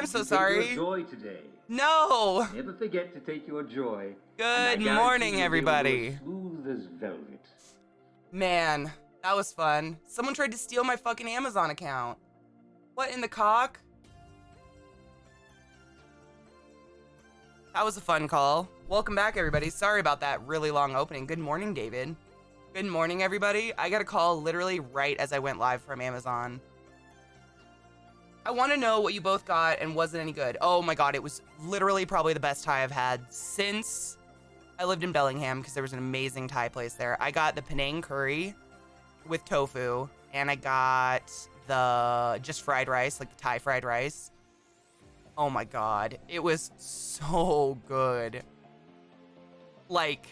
I'm so Take sorry. your joy today. No. Never forget to take your joy. Good morning, everybody. Smooth as velvet. Man, that was fun. Someone tried to steal my fucking Amazon account. What in the cock? That was a fun call. Welcome back, everybody. Sorry about that really long opening. Good morning, David. Good morning, everybody. I got a call literally right as I went live from Amazon. I want to know what you both got and was it any good? Oh my god, it was literally probably the best Thai I've had since I lived in Bellingham because there was an amazing Thai place there. I got the Penang curry with tofu and I got the just fried rice, like the Thai fried rice. Oh my god, it was so good. Like,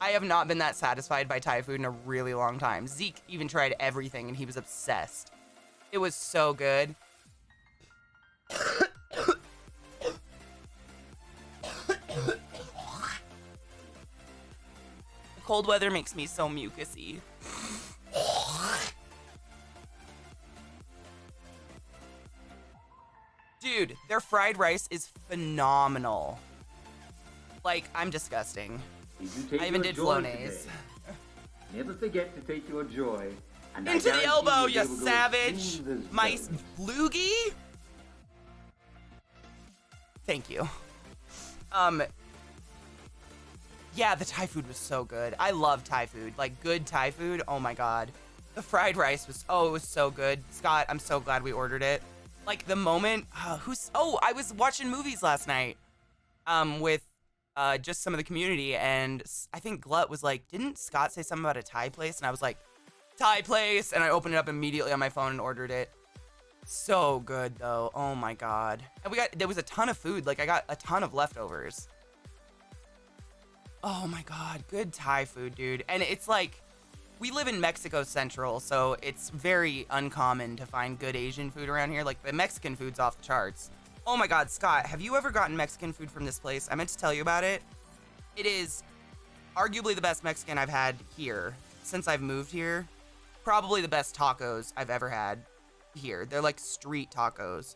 I have not been that satisfied by Thai food in a really long time. Zeke even tried everything and he was obsessed. It was so good. The cold weather makes me so mucusy. Dude, their fried rice is phenomenal. Like, I'm disgusting. I even did Flonase. Never forget to take your joy. And into the elbow, you savage! My loogie? Thank you. Yeah, the Thai food was so good. I love Thai food. Like, good Thai food, oh my god. The fried rice was, it was so good. Scott, I'm so glad we ordered it. Like, the moment, I was watching movies last night, with, just some of the community, and I think Glut was like, didn't Scott say something about a Thai place? And I was like, Thai place, and I opened it up immediately on my phone and ordered it. So good, though. Oh my god. And there was a ton of food. Like, I got a ton of leftovers. Oh my god, good Thai food, dude. And it's like, we live in Mexico Central, so it's very uncommon to find good Asian food around here. Like, the Mexican food's off the charts. Oh my god, Scott, have you ever gotten Mexican food from this place? I meant to tell you about it. It is arguably the best Mexican I've had here since I've moved here. Probably the best tacos I've ever had here. They're like street tacos.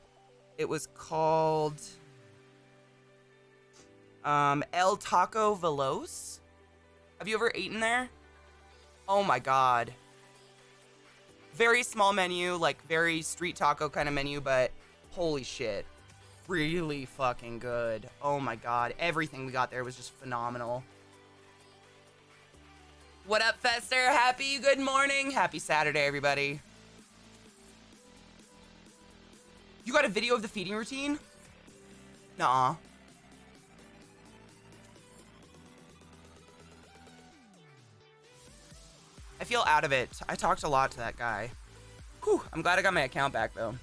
It was called El Taco Veloz. Have you ever eaten there? Oh my god. Very small menu, like very street taco kind of menu, but holy shit. Really fucking good. Oh my god. Everything we got there was just phenomenal. What up, Fester? Happy good morning. Happy Saturday, everybody. You got a video of the feeding routine? Nuh-uh. I feel out of it. I talked a lot to that guy. Whew, I'm glad I got my account back, though.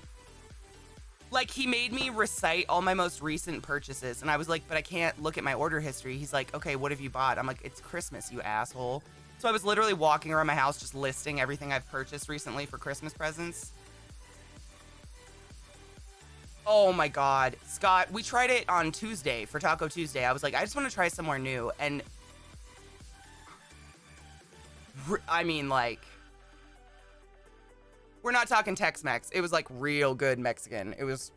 Like, he made me recite all my most recent purchases, and I was like, but I can't look at my order history. He's like, okay, what have you bought? I'm like, it's Christmas, you asshole. So I was literally walking around my house just listing everything I've purchased recently for Christmas presents. Oh my god. Scott, we tried it on Tuesday for Taco Tuesday. I was like, I just want to try somewhere new. And I mean, like, we're not talking Tex-Mex. It was like real good Mexican. It was,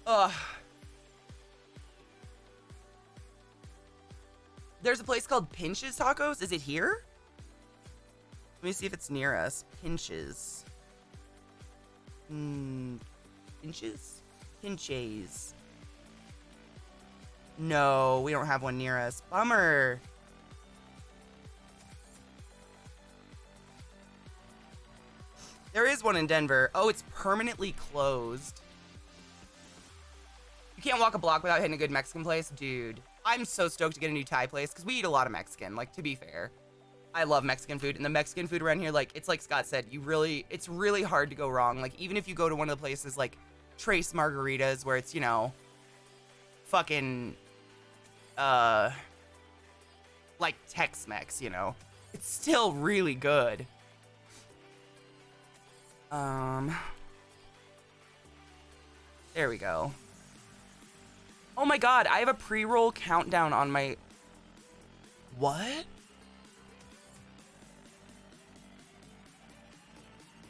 ugh. There's a place called Pinches Tacos. Is it here? Let me see if it's near us. Pinches. Pinches? Pinches. No, we don't have one near us. Bummer. There is one in Denver. Oh, it's permanently closed. You can't walk a block without hitting a good Mexican place? Dude, I'm so stoked to get a new Thai place because we eat a lot of Mexican, like, to be fair. I love Mexican food, and the Mexican food around here, like, it's like Scott said, it's really hard to go wrong. Like, even if you go to one of the places like Trace Margaritas, where it's, you know, fucking, like Tex-Mex, you know, it's still really good. There we go. Oh my god, I have a pre-roll countdown on my... What?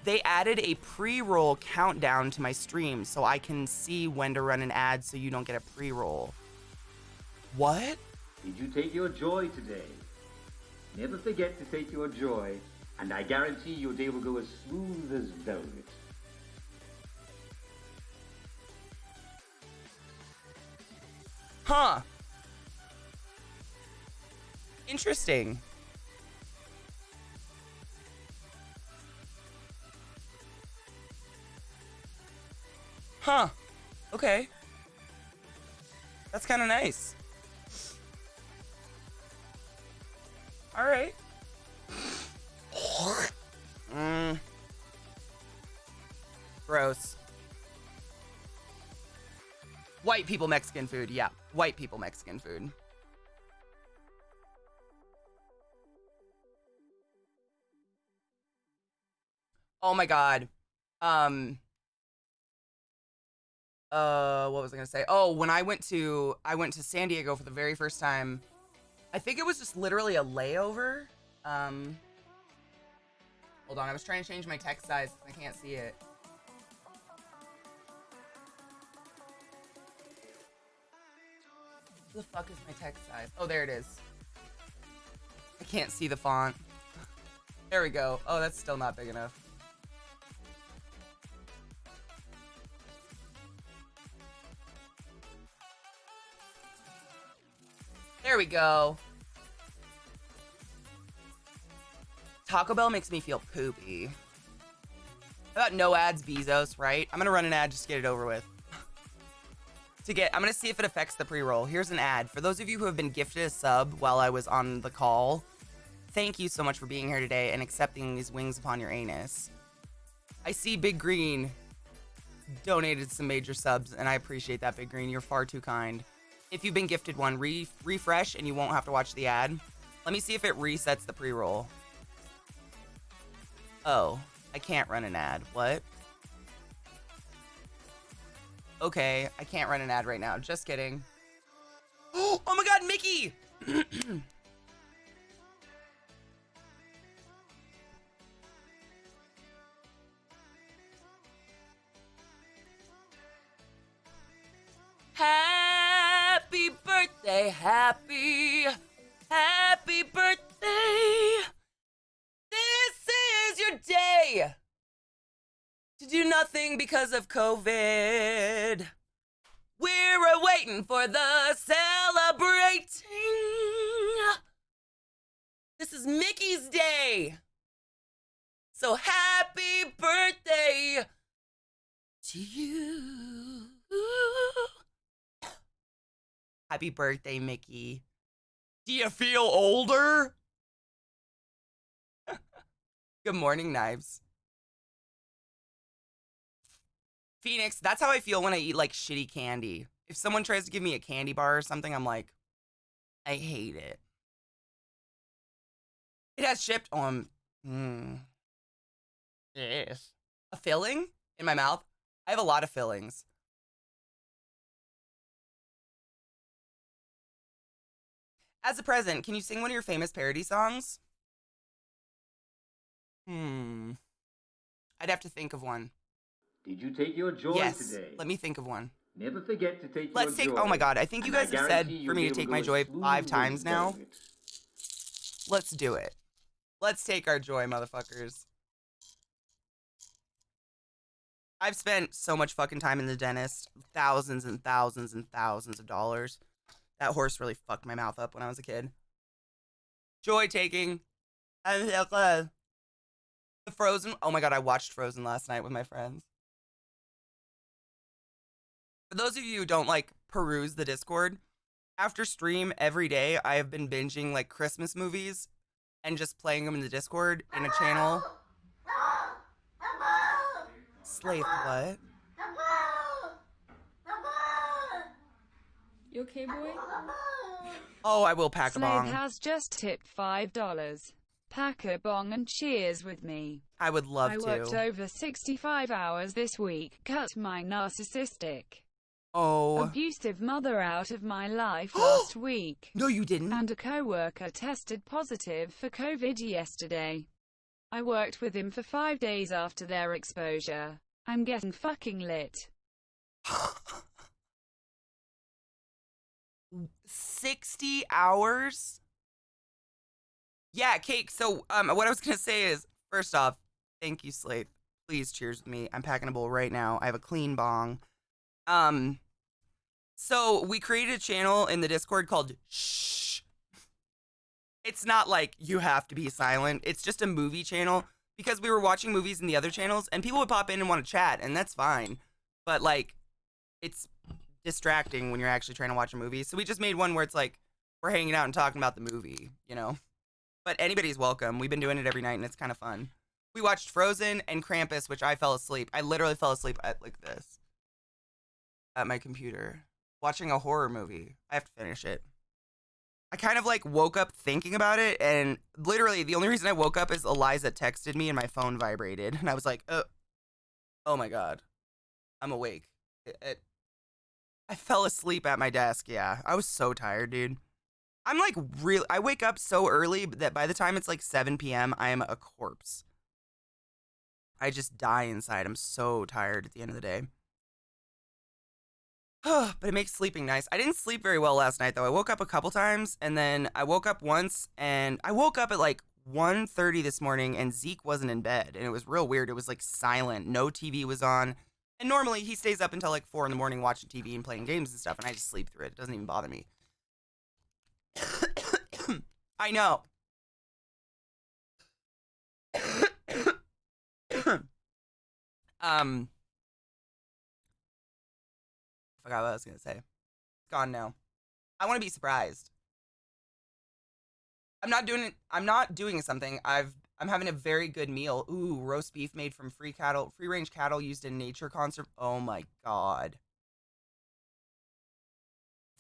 They added a pre-roll countdown to my stream so I can see when to run an ad so you don't get a pre-roll. What? Did you take your joy today? Never forget to take your joy, and I guarantee your day will go as smooth as velvet. Huh. Interesting. Huh. Okay. That's kind of nice. All right. Gross. White people Mexican food. Yeah. White people Mexican food. Oh my God. What was I gonna say? Oh, when I went to San Diego for the very first time. I think it was just literally a layover. Hold on, I was trying to change my text size. I can't see it. Where the fuck is my text size? Oh, there it is. I can't see the font. There we go. Oh, that's still not big enough. There we go. Taco Bell makes me feel poopy. How about no ads, Bezos, right? I'm gonna run an ad just to get it over with. I'm gonna see if it affects the pre-roll. Here's an ad. For those of you who have been gifted a sub while I was on the call, thank you so much for being here today and accepting these wings upon your anus. I see Big Green donated some major subs, and I appreciate that, Big Green. You're far too kind. If you've been gifted one, refresh and you won't have to watch the ad. Let me see if it resets the pre-roll. Oh, I can't run an ad. What? Okay, I can't run an ad right now. Just kidding. Oh my God, Mickey! Happy birthday, happy birthday. This is your day to do nothing because of COVID. We're waiting for the celebrating. This is Mickey's day. So happy birthday to you. Happy birthday, Mickey. Do you feel older? Good morning, Knives. Phoenix, that's how I feel when I eat like shitty candy. If someone tries to give me a candy bar or something, I'm like, I hate it. It has shipped on. Yes. A filling in my mouth? I have a lot of fillings. As a present, can you sing one of your famous parody songs? I'd have to think of one. Did you take your joy today? Let me think of one. Never forget to take your joy. Oh my God, I think you guys have said for me to take my joy 5 times now. Let's do it. Let's take our joy, motherfuckers. I've spent so much fucking time in the dentist. Thousands and thousands and thousands of dollars. That horse really fucked my mouth up when I was a kid. Joy taking. The Frozen. Oh my God, I watched Frozen last night with my friends. For those of you who don't like peruse the Discord, after stream every day, I have been binging like Christmas movies and just playing them in the Discord in a channel. Slave, what? You okay, boy? Oh, I will pack a bong. Slave has just tipped $5. Pack a bong and cheers with me. I would love to. I worked over 65 hours this week. Cut my narcissistic, abusive mother out of my life last week. No, you didn't. And a coworker tested positive for COVID yesterday. I worked with him for 5 days after their exposure. I'm getting fucking lit. 60 hours? Yeah, Cake. So, what I was gonna say is, first off, thank you, Slate. Please cheers with me. I'm packing a bowl right now. I have a clean bong. So we created a channel in the Discord called Shh. It's not like you have to be silent. It's just a movie channel because we were watching movies in the other channels and people would pop in and want to chat, and that's fine. But like, it's distracting when you're actually trying to watch a movie. So we just made one where it's like we're hanging out and talking about the movie, you know? But anybody's welcome. We've been doing it every night and it's kind of fun. We watched Frozen and Krampus, which I fell asleep. I literally fell asleep at like this at my computer watching a horror movie. I have to finish it. I kind of like woke up thinking about it, and literally the only reason I woke up is Eliza texted me and my phone vibrated, and I was like, oh my God, I'm awake. I fell asleep at my desk. Yeah, I was so tired, dude. I'm like I wake up so early that by the time it's like 7 p.m., I am a corpse. I just die inside. I'm so tired at the end of the day. But it makes sleeping nice. I didn't sleep very well last night, though. I woke up a couple times, and then I woke up once, and I woke up at like 1:30 this morning, and Zeke wasn't in bed, and it was real weird. It was like silent. No TV was on. And normally he stays up until like 4 in the morning watching TV and playing games and stuff, and I just sleep through it. It doesn't even bother me. I know. I forgot what I was gonna say. It's gone now. I want to be surprised. I'm not doing it. I'm not doing something. I'm having a very good meal. Ooh, roast beef made from free range cattle used in nature conserve. Oh my God.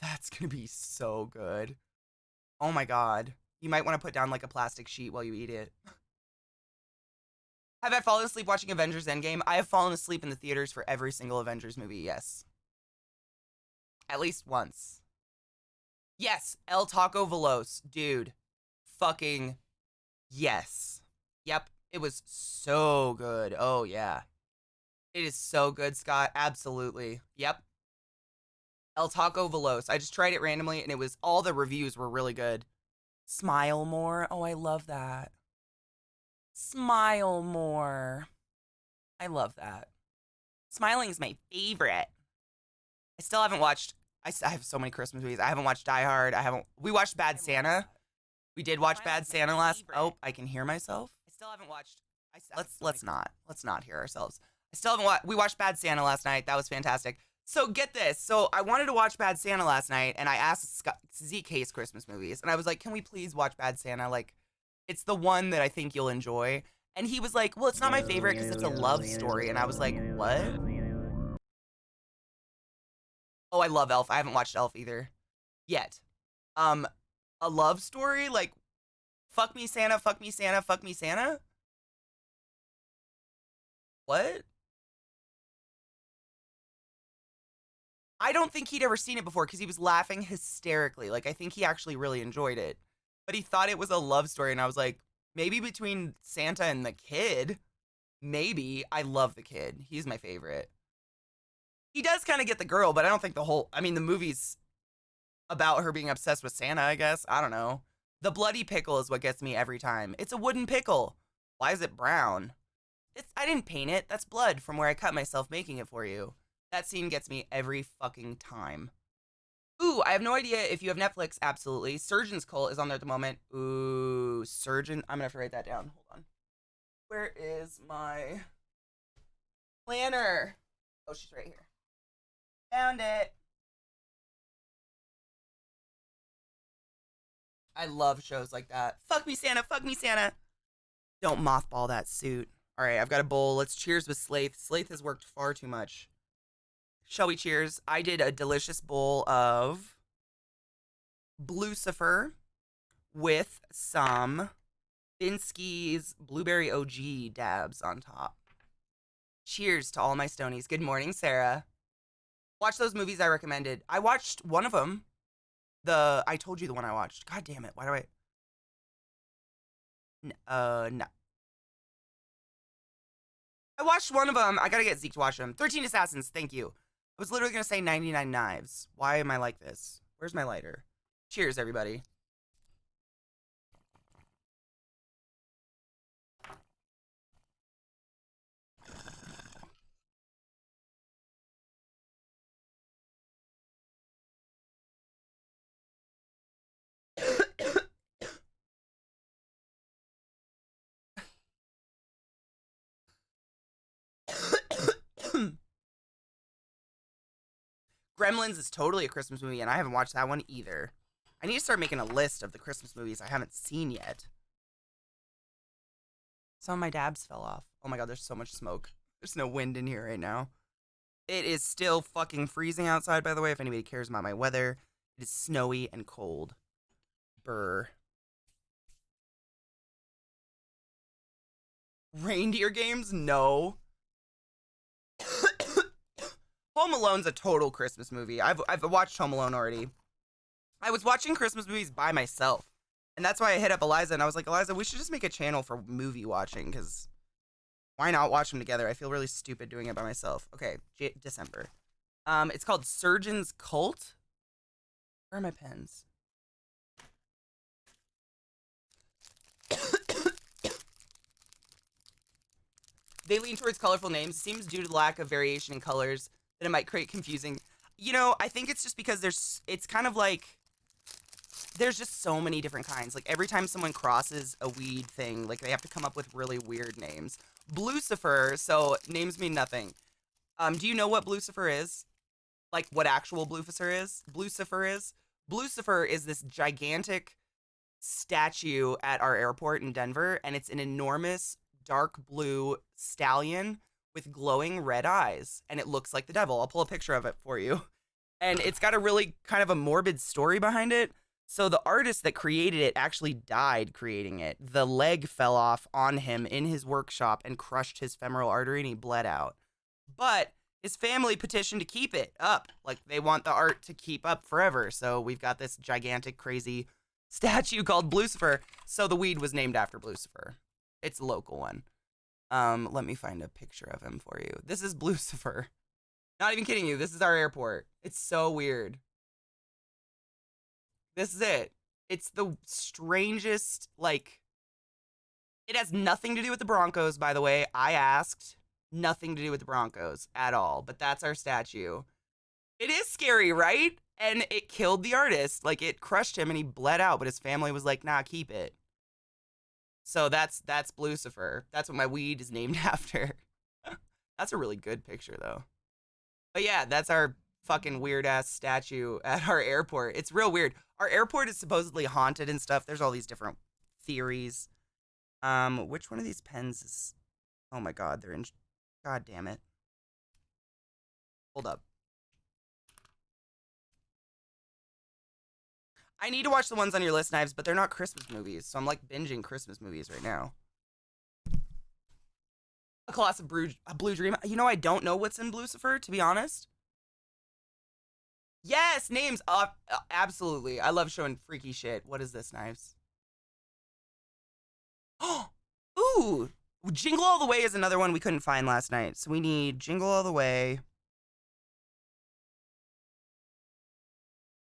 That's gonna be so good. Oh my God. You might want to put down like a plastic sheet while you eat it. Have I fallen asleep watching Avengers Endgame? I have fallen asleep in the theaters for every single Avengers movie, yes. At least once. Yes, El Taco Veloz. Dude. Fucking yes. Yep, it was so good. Oh, yeah. It is so good, Scott. Absolutely. Yep. El Taco Veloz. I just tried it randomly, and it was all the reviews were really good. Smile more. Oh, I love that. Smile more. I love that. Smiling's my favorite. I still haven't watched. I have so many Christmas movies. I haven't watched Die Hard. We watched Bad Santa. We did watch Bad Santa last. Oh, I can hear myself. I still haven't watched. Let's not hear ourselves. I still haven't watched. We watched Bad Santa last night. That was fantastic. So get this. So I wanted to watch Bad Santa last night, and I asked Zeke hates Christmas movies, and I was like, "Can we please watch Bad Santa? Like, it's the one that I think you'll enjoy." And he was like, "Well, it's not my favorite because it's a love story." And I was like, "What?" Oh, I love Elf. I haven't watched Elf either yet. A love story? Like, fuck me Santa, fuck me Santa, fuck me Santa? What? I don't think he'd ever seen it before because he was laughing hysterically. Like, I think he actually really enjoyed it. But he thought it was a love story, and I was like, maybe between Santa and the kid. Maybe. I love the kid. He's my favorite. He does kind of get the girl, but I don't think the movie's about her being obsessed with Santa, I guess. I don't know. The bloody pickle is what gets me every time. It's a wooden pickle. Why is it brown? I didn't paint it. That's blood from where I cut myself making it for you. That scene gets me every fucking time. Ooh, I have no idea if you have Netflix. Absolutely. Surgeon's Cult is on there at the moment. Ooh, Surgeon. I'm going to have to write that down. Hold on. Where is my planner? Oh, she's right here. Found it. I love shows like that. Fuck me, Santa. Fuck me, Santa. Don't mothball that suit. All right, I've got a bowl. Let's cheers with Slaith. Slaith has worked far too much. Shall we cheers? I did a delicious bowl of Blucifer with some Binsky's Blueberry OG dabs on top. Cheers to all my Stonies. Good morning, Sarah. Watch those movies I recommended. I watched one of them. I told you the one I watched. God damn it. Why do I... No. I watched one of them. I gotta get Zeke to watch them. 13 Assassins, thank you. I was literally gonna say 99 Knives. Why am I like this? Where's my lighter? Cheers, everybody. Gremlins is totally a Christmas movie, and I haven't watched that one either. I need to start making a list of the Christmas movies I haven't seen yet. Some of my dabs fell off. Oh my god, there's so much smoke. There's no wind in here right now. It is still fucking freezing outside, by the way, if anybody cares about my weather. It is snowy and cold. Brr. Reindeer games? No. Home Alone's a total Christmas movie. I've watched Home Alone already. I was watching Christmas movies by myself. And that's why I hit up Eliza and I was like, Eliza, we should just make a channel for movie watching, because why not watch them together? I feel really stupid doing it by myself. Okay, December. It's called Surgeon's Cult. Where are my pens? They lean towards colorful names. It seems due to the lack of variation in colors that it might create confusing. You know, I think it's just because it's kind of like, there's just so many different kinds. Like, every time someone crosses a weed thing, like, they have to come up with really weird names. Blucifer, so names mean nothing. Do you know what Blucifer is? Like, what actual Blucifer is? Blucifer is this gigantic statue at our airport in Denver, and it's an enormous dark blue stallion with glowing red eyes, and it looks like the devil. I'll pull a picture of it for you. And it's got a really kind of a morbid story behind it. So the artist that created it actually died creating it. The leg fell off on him in his workshop and crushed his femoral artery, and he bled out. But his family petitioned to keep it up. Like, they want the art to keep up forever. So we've got this gigantic, crazy statue called Blucifer. So the weed was named after Blucifer. It's a local one. Let me find a picture of him for you. This is Blucifer. Not even kidding you. This is our airport. It's so weird. This is it. It's the strangest, like, it has nothing to do with the Broncos, by the way. I asked. Nothing to do with the Broncos at all. But that's our statue. It is scary, right? And it killed the artist. Like, it crushed him and he bled out, but his family was like, nah, keep it. So that's Blucifer. That's what my weed is named after. That's a really good picture, though. But yeah, that's our fucking weird-ass statue at our airport. It's real weird. Our airport is supposedly haunted and stuff. There's all these different theories. Which one of these pens is... Oh my god, they're in... God damn it. Hold up. I need to watch the ones on your list, Knives, but they're not Christmas movies, so I'm like binging Christmas movies right now. A Colossal Blue Dream. You know, I don't know what's in Blucifer, to be honest. Yes, names. Absolutely. I love showing freaky shit. What is this, Knives? Oh, ooh. Jingle All the Way is another one we couldn't find last night. So we need Jingle All the Way.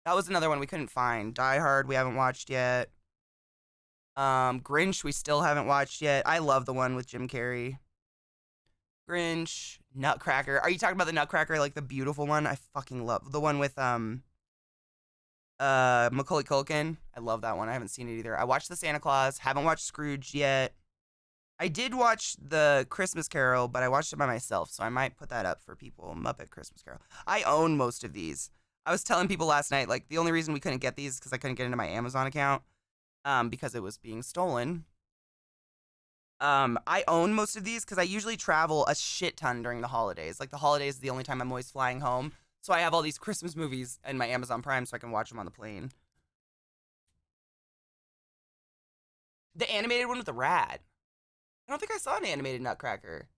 That was another one we couldn't find. Die Hard we haven't watched yet. Grinch we still haven't watched yet. I love the one with Jim Carrey. Grinch, Nutcracker. Are you talking about the Nutcracker, like the beautiful one? I fucking love the one with Macaulay Culkin. I love that one. I haven't seen it either. I watched the Santa Claus. Haven't watched Scrooge yet. I did watch the Christmas Carol, but I watched it by myself, so I might put that up for people. Muppet Christmas Carol. I own most of these. I was telling people last night, like, the only reason we couldn't get these is because I couldn't get into my Amazon account, because it was being stolen. I own most of these because I usually travel a shit ton during the holidays. Like, the holidays is the only time I'm always flying home. So I have all these Christmas movies in my Amazon Prime so I can watch them on the plane. The animated one with the rat. I don't think I saw an animated Nutcracker.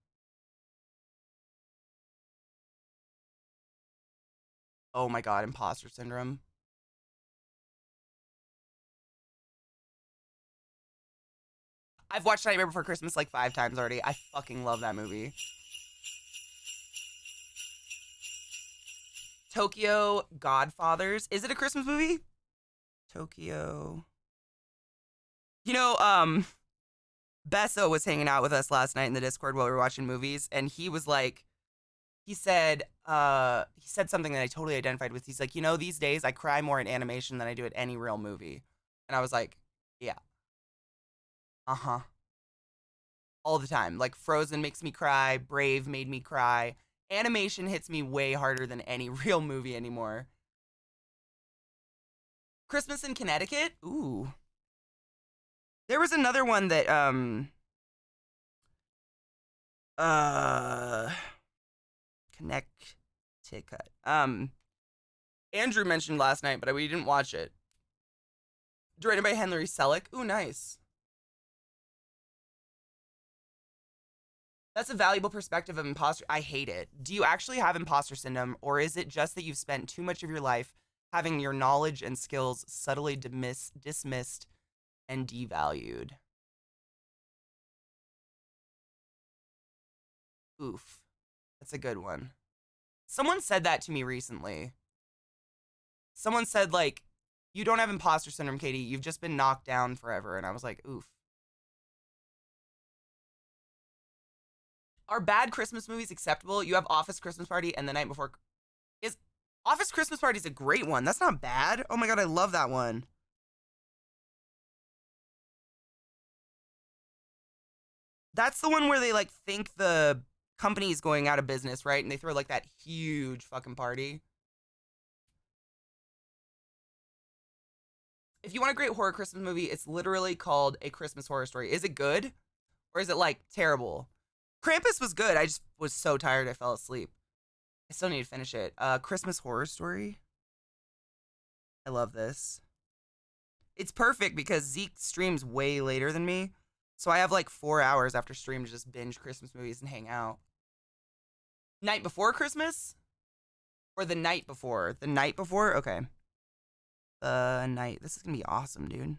Oh my god, imposter syndrome. I've watched Nightmare Before Christmas like 5 times already. I fucking love that movie. Tokyo Godfathers. Is it a Christmas movie? Tokyo. You know, Besso was hanging out with us last night in the Discord while we were watching movies, and he was like, he said something that I totally identified with. He's like, you know, these days I cry more in animation than I do at any real movie. And I was like, yeah. Uh-huh. All the time. Like Frozen makes me cry, Brave made me cry. Animation hits me way harder than any real movie anymore. Christmas in Connecticut? Ooh. There was another one that Connecticut. Andrew mentioned last night, but we didn't watch it. Directed by Henry Selick. Ooh, nice. That's a valuable perspective of imposter. I hate it. Do you actually have imposter syndrome, or is it just that you've spent too much of your life having your knowledge and skills subtly dismissed and devalued? Oof. That's a good one. Someone said that to me recently. Someone said, like, you don't have imposter syndrome, Katie. You've just been knocked down forever. And I was like, oof. Are bad Christmas movies acceptable? You have Office Christmas Party and The Night Before. Is Office Christmas Party is a great one. That's not bad. Oh my god, I love that one. That's the one where they like think the company's going out of business, right? And they throw like that huge fucking party. If you want a great horror Christmas movie, it's literally called A Christmas Horror Story. Is it good? Or is it like terrible? Krampus was good. I just was so tired I fell asleep. I still need to finish it. Christmas Horror Story. I love this. It's perfect because Zeke streams way later than me. So I have like 4 hours after stream to just binge Christmas movies and hang out. Night Before Christmas? Or the night before? The night before? Okay. The night. This is going to be awesome, dude.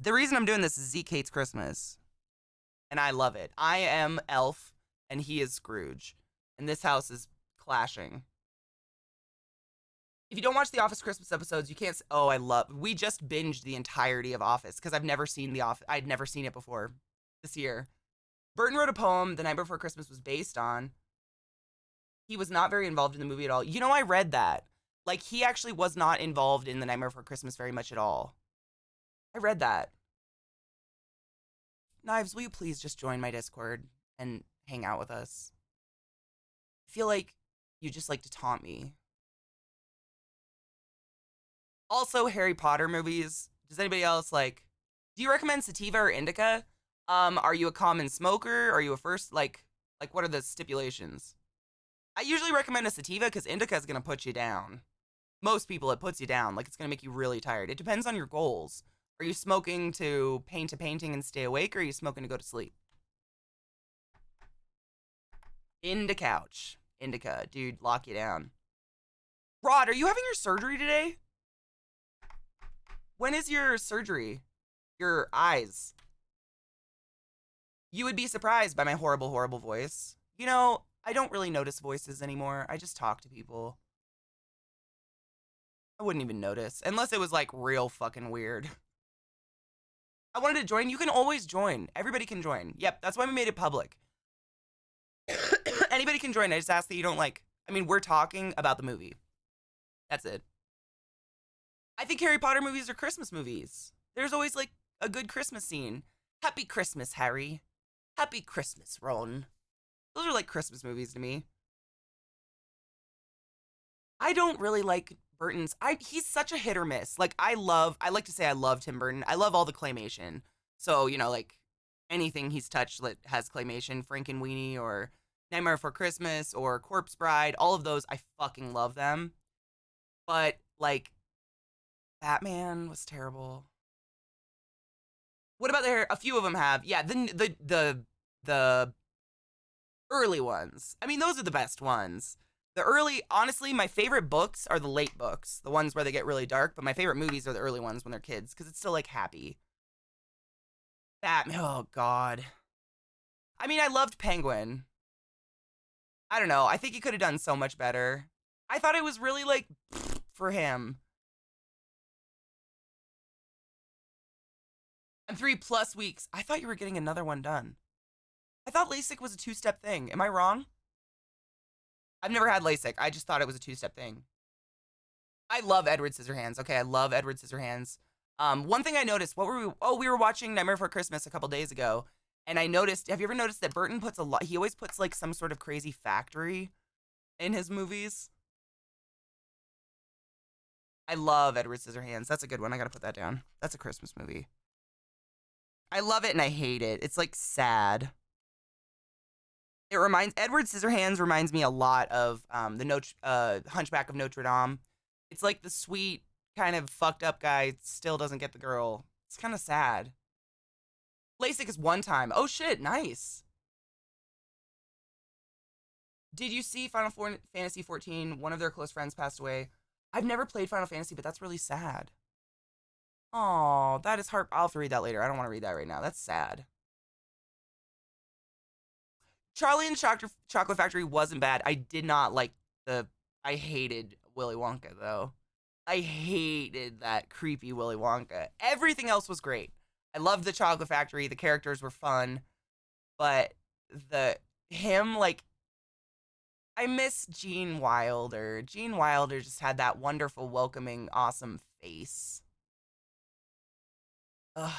The reason I'm doing this is Zeke hates Christmas. And I love it. I am Elf, and he is Scrooge. And this house is clashing. If you don't watch the Office Christmas episodes, you can't. Oh, I love. We just binged the entirety of Office because I've never seen the Office. I'd never seen it before this year. Burton wrote a poem The Night Before Christmas was based on. He was not very involved in the movie at all. You know, I read that. Like, he actually was not involved in The Nightmare Before Christmas very much at all. I read that. Knives, will you please just join my Discord and hang out with us? I feel like you just like to taunt me. Also, Harry Potter movies. Does anybody else like... Do you recommend sativa or indica? Are you a common smoker? Are you a first... Like what are the stipulations? I usually recommend a sativa because indica is going to put you down. Most people, it puts you down. Like, it's going to make you really tired. It depends on your goals. Are you smoking to paint a painting and stay awake, or are you smoking to go to sleep? Indica. Dude, lock you down. Rod, are you having your surgery today? When is your surgery? Your eyes. You would be surprised by my horrible, horrible voice. You know, I don't really notice voices anymore. I just talk to people. I wouldn't even notice, unless it was like real fucking weird. I wanted to join. You can always join. Everybody can join. Yep, that's why we made it public. Anybody can join. I just ask that you don't like... I mean, we're talking about the movie. That's it. I think Harry Potter movies are Christmas movies. There's always like a good Christmas scene. Happy Christmas, Harry. Happy Christmas, Ron. Those are like Christmas movies to me. I don't really like Burton's. He's such a hit or miss. Like, I like to say I love Tim Burton. I love all the claymation. So, you know, like anything he's touched that has claymation, Frankenweenie or Nightmare Before Christmas or Corpse Bride, all of those, I fucking love them. But like, Batman was terrible. What about a few of them have? Yeah, the early ones. I mean, those are the best ones. The early, honestly, my favorite books are the late books, the ones where they get really dark, but my favorite movies are the early ones when they're kids, because it's still, like, happy. Batman. Oh, God. I mean, I loved Penguin. I don't know. I think he could have done so much better. I thought it was really, like, for him. I'm 3+ weeks. I thought you were getting another one done. I thought LASIK was a 2-step thing. Am I wrong? I've never had LASIK. I just thought it was a 2-step thing. I love Edward Scissorhands. Okay, I love Edward Scissorhands. One thing I noticed, what were we? Oh, we were watching Nightmare Before Christmas a couple days ago, and I noticed. Have you ever noticed that Burton puts a lot? He always puts like some sort of crazy factory in his movies. I love Edward Scissorhands. That's a good one. I gotta put that down. That's a Christmas movie. I love it and I hate it. It's like sad. Edward Scissorhands reminds me a lot of the Hunchback of Notre Dame. It's like the sweet kind of fucked up guy still doesn't get the girl. It's kind of sad. LASIK is one time. Oh shit, nice. Did you see Fantasy 14? One of their close friends passed away. I've never played Final Fantasy, but that's really sad. Oh, that is heart. I'll have to read that later. I don't want to read that right now. That's sad. Charlie and the Chocolate Factory wasn't bad. I did not like I hated Willy Wonka, though. I hated that creepy Willy Wonka. Everything else was great. I loved the Chocolate Factory. The characters were fun. But like, I miss Gene Wilder. Gene Wilder just had that wonderful, welcoming, awesome face. Ugh.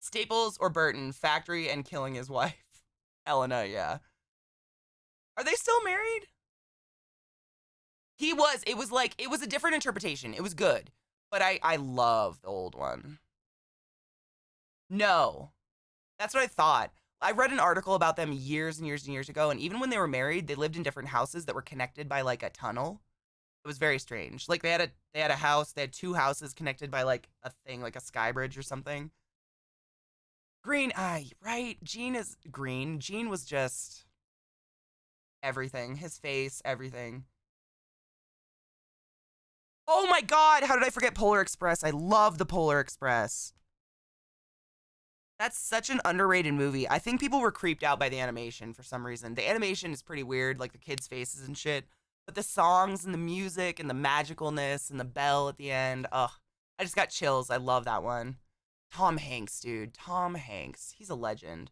Staples or Burton, Factory and killing his wife. Elena, yeah. Are they still married? It was a different interpretation. It was good. But I love the old one. No. That's what I thought. I read an article about them years and years and years ago, and even when they were married, they lived in different houses that were connected by like a tunnel. It was very strange. Like they had a house, they had two houses connected by like a thing, like a sky bridge or something. Green, right. Gene is green. Gene was just everything. His face, everything. Oh my God, how did I forget Polar Express? I love the Polar Express. That's such an underrated movie. I think people were creeped out by the animation for some reason. The animation is pretty weird, like the kids' faces and shit. But the songs and the music and the magicalness and the bell at the end, ugh. I just got chills. I love that one. Tom Hanks, dude. Tom Hanks. He's a legend.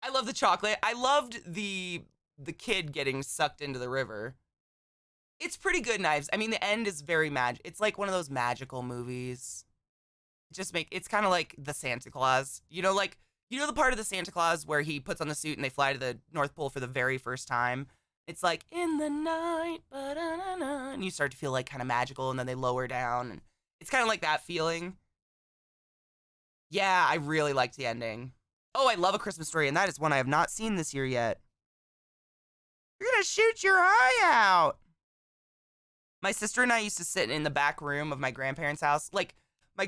I love the chocolate. I loved the kid getting sucked into the river. It's pretty good, Knives. I mean, the end is very it's like one of those magical movies. It's kind of like the Santa Claus. You know the part of the Santa Claus where he puts on the suit and they fly to the North Pole for the very first time? It's like, in the night, ba-da-na-na, and you start to feel like kind of magical, and then they lower down, and it's kind of like that feeling. Yeah, I really liked the ending. Oh, I love A Christmas Story, and that is one I have not seen this year yet. You're gonna shoot your eye out. My sister and I used to sit in the back room of my grandparents' house. Like, my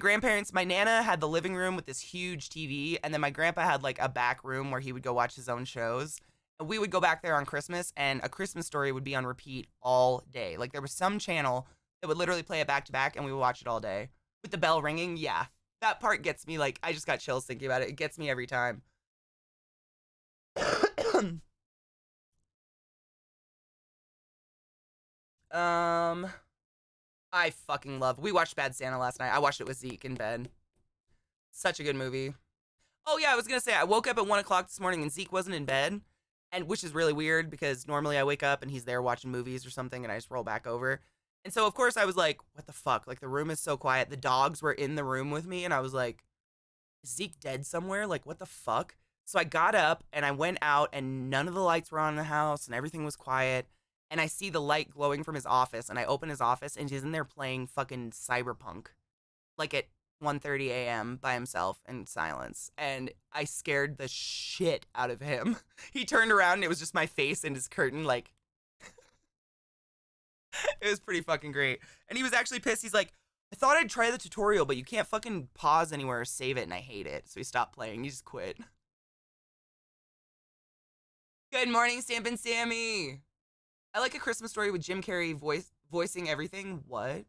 Nana had the living room with this huge TV, and then my grandpa had like a back room where he would go watch his own shows. And we would go back there on Christmas, and A Christmas Story would be on repeat all day. Like, there was some channel that would literally play it back to back, and we would watch it all day. With the bell ringing, yeah. That part gets me, like, I just got chills thinking about it. It gets me every time. I fucking love. We watched Bad Santa last night. I watched it with Zeke in bed. Such a good movie. Oh yeah, I was gonna say I woke up at 1 o'clock this morning and Zeke wasn't in bed, and which is really weird because normally I wake up and he's there watching movies or something, and I just roll back over. And so of course I was like, what the fuck? Like the room is so quiet. The dogs were in the room with me, and I was like, is Zeke dead somewhere? Like what the fuck? So I got up and I went out, and none of the lights were on in the house, and everything was quiet. And I see the light glowing from his office, and I open his office, and he's in there playing fucking Cyberpunk, like at 1:30 a.m. by himself in silence. And I scared the shit out of him. He turned around, and it was just my face and his curtain, like, it was pretty fucking great. And he was actually pissed. He's like, I thought I'd try the tutorial, but you can't fucking pause anywhere or save it, and I hate it. So he stopped playing. He just quit. Good morning, Stampin' Sammy. I like A Christmas Story with Jim Carrey voicing everything. What?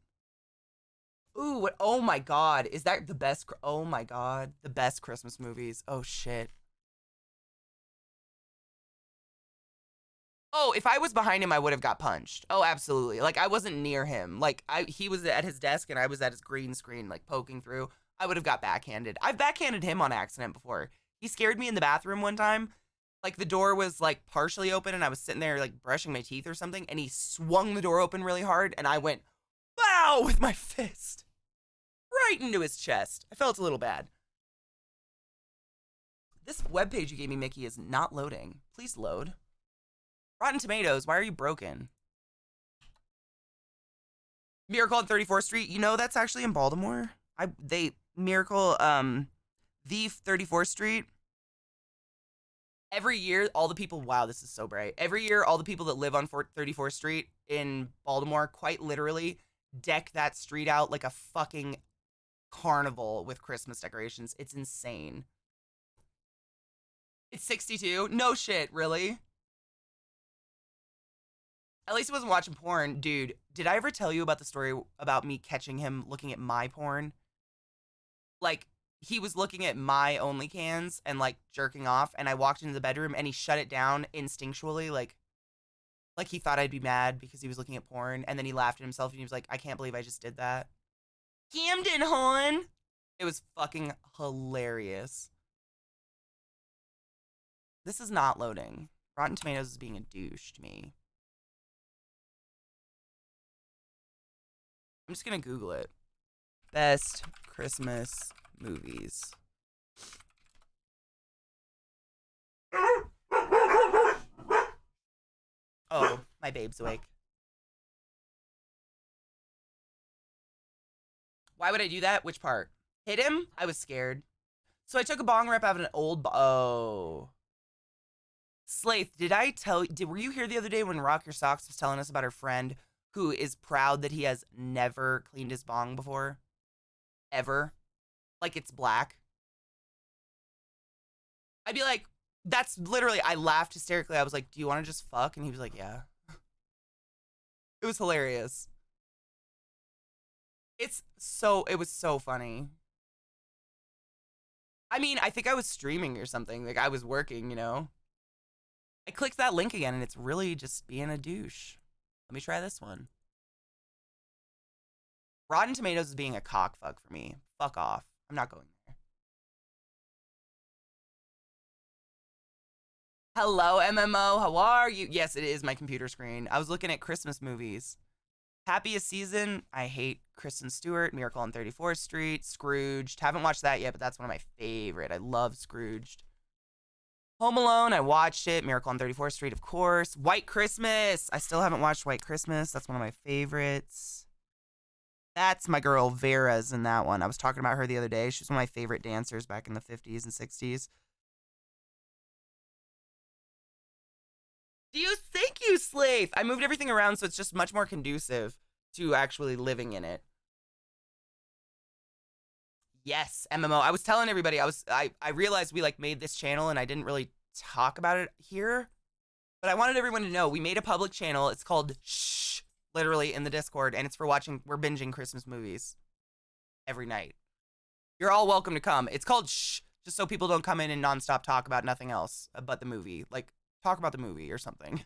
Ooh, what? Oh my God. Is that the best? Oh my God. The best Christmas movies. Oh shit. Oh, if I was behind him, I would have got punched. Oh, absolutely. Like I wasn't near him. Like he was at his desk and I was at his green screen, like poking through. I would have got backhanded. I've backhanded him on accident before. He scared me in the bathroom one time. Like the door was like partially open and I was sitting there like brushing my teeth or something, and he swung the door open really hard and I went, "Bow!" with my fist right into his chest. I felt a little bad. This webpage you gave me, Mickey, is not loading. Please load. Rotten Tomatoes, why are you broken? Miracle on 34th Street, you know that's actually in Baltimore. Miracle, the 34th Street. Every year, all the people, wow, this is so bright. Every year, all the people that live on 34th Street in Baltimore, quite literally, deck that street out like a fucking carnival with Christmas decorations. It's insane. It's 62? No shit, really? At least he wasn't watching porn. Dude, did I ever tell you about the story about me catching him looking at my porn? Like, he was looking at my OnlyCans and, like, jerking off, and I walked into the bedroom, and he shut it down instinctually, like he thought I'd be mad because he was looking at porn, and then he laughed at himself, and he was like, I can't believe I just did that. Camden, hon! It was fucking hilarious. This is not loading. Rotten Tomatoes is being a douche to me. I'm just gonna Google it. Best Christmas movies. Oh, my babe's awake. Why would I do that? Which part? Hit him? I was scared. So I took a bong rip out of an old oh. Slaith, were you here the other day when Rock Your Socks was telling us about her friend who is proud that he has never cleaned his bong before? Ever. Like it's black. I'd be like, that's literally, I laughed hysterically. I was like, do you want to just fuck? And he was like, yeah. It was hilarious. It was so funny. I mean, I think I was streaming or something. Like I was working, you know? I clicked that link again and it's really just being a douche. Let me try this one. Rotten Tomatoes is being a cockfuck for me. Fuck off. I'm not going there. Hello, MMO. How are you? Yes, it is my computer screen. I was looking at Christmas movies. Happiest Season. I hate Kristen Stewart. Miracle on 34th Street. Scrooged. Haven't watched that yet, but that's one of my favorite. I love Scrooged. Home Alone. I watched it. Miracle on 34th Street, of course. White Christmas. I still haven't watched White Christmas. That's one of my favorites. That's my girl Vera's in that one. I was talking about her the other day. She was one of my favorite dancers back in the 50s and 60s. Thank you, Slave. I moved everything around so it's just much more conducive to actually living in it. Yes, MMO. I was telling everybody, I realized we like made this channel and I didn't really talk about it here. But I wanted everyone to know we made a public channel. It's called Shh, literally in the Discord, and it's we're binging Christmas movies every night. You're all welcome to come. It's called Shh, just so people don't come in and nonstop talk about nothing else but the movie. Like, talk about the movie or something.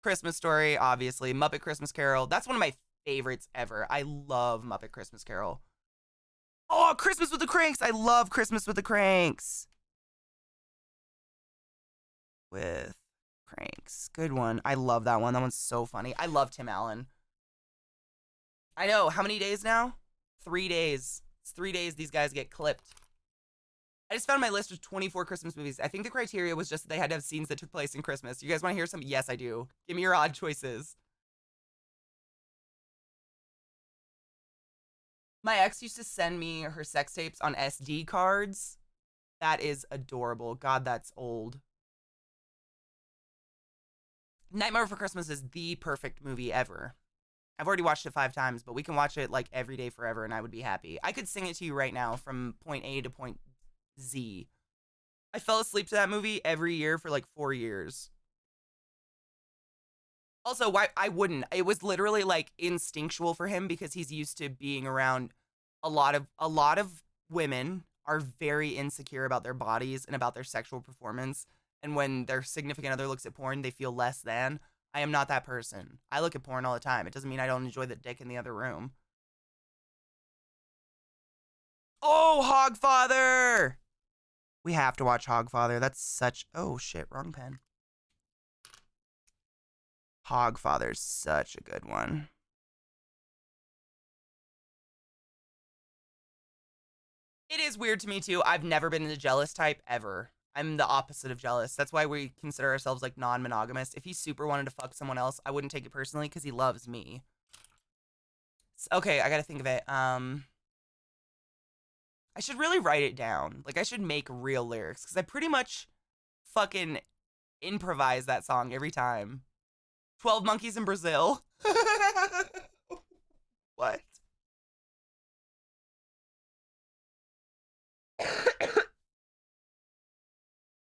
Christmas Story, obviously. Muppet Christmas Carol. That's one of my favorites ever. I love Muppet Christmas Carol. Oh, Christmas with the Cranks. I love Christmas with the Cranks. With Cranks. Good one. I love that one. That one's so funny. I love Tim Allen. I know. How many days now? 3 days. It's 3 days these guys get clipped. I just found my list of 24 Christmas movies. I think the criteria was just that they had to have scenes that took place in Christmas. You guys want to hear some? Yes, I do. Give me your odd choices. My ex used to send me her sex tapes on SD cards. That is adorable. God, that's old. Nightmare Before Christmas is the perfect movie ever. I've already watched it 5 times, but we can watch it like every day forever and I would be happy. I could sing it to you right now from point A to point Z. I fell asleep to that movie every year for like 4 years. Also, why I wouldn't. It was literally like instinctual for him because he's used to being around a lot of women are very insecure about their bodies and about their sexual performance. And when their significant other looks at porn, they feel less than. I am not that person. I look at porn all the time. It doesn't mean I don't enjoy the dick in the other room. Oh, Hogfather! We have to watch Hogfather. That's such... Oh, shit. Wrong pen. Hogfather's such a good one. It is weird to me, too. I've never been the jealous type, ever. I'm the opposite of jealous. That's why we consider ourselves, like, non-monogamous. If he super wanted to fuck someone else, I wouldn't take it personally because he loves me. Okay, I gotta think of it. I should really write it down. Like, I should make real lyrics because I pretty much fucking improvise that song every time. 12 Monkeys in Brazil. What?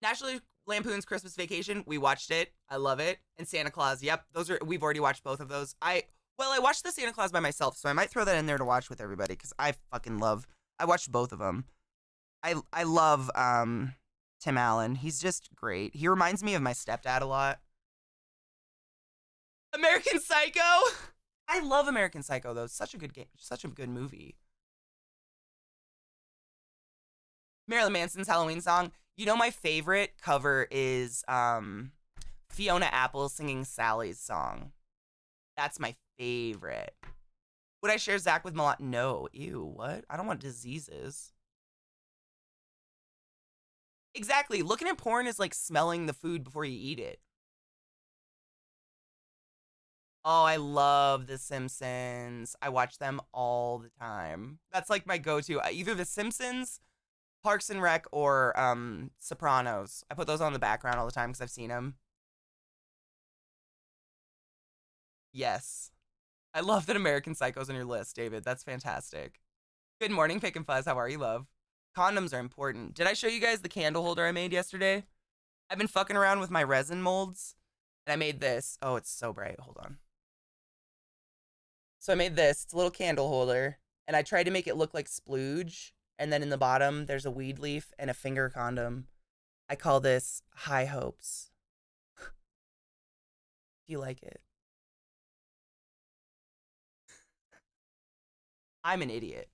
National Lampoon's Christmas Vacation. We watched it. I love it. And Santa Claus. Yep, we've already watched both of those. I watched the Santa Claus by myself, so I might throw that in there to watch with everybody because I watched both of them. I love Tim Allen. He's just great. He reminds me of my stepdad a lot. American Psycho. I love American Psycho though. It's such a good game. Such a good movie. Marilyn Manson's Halloween song. You know my favorite cover is Fiona Apple singing Sally's song. That's my favorite. Would I share Zach with Milan? No. Ew, what? I don't want diseases. Exactly. Looking at porn is like smelling the food before you eat it. Oh, I love The Simpsons. I watch them all the time. That's like my go-to. Either The Simpsons, Parks and Rec, or Sopranos. I put those on the background all the time because I've seen them. Yes. I love that American Psycho's on your list, David. That's fantastic. Good morning, Pick and Fuzz. How are you, love? Condoms are important. Did I show you guys the candle holder I made yesterday? I've been fucking around with my resin molds, and I made this. Oh, it's so bright. Hold on. So I made this. It's a little candle holder, and I tried to make it look like splooge, and then in the bottom, there's a weed leaf and a finger condom. I call this High Hopes. Do you like it? I'm an idiot.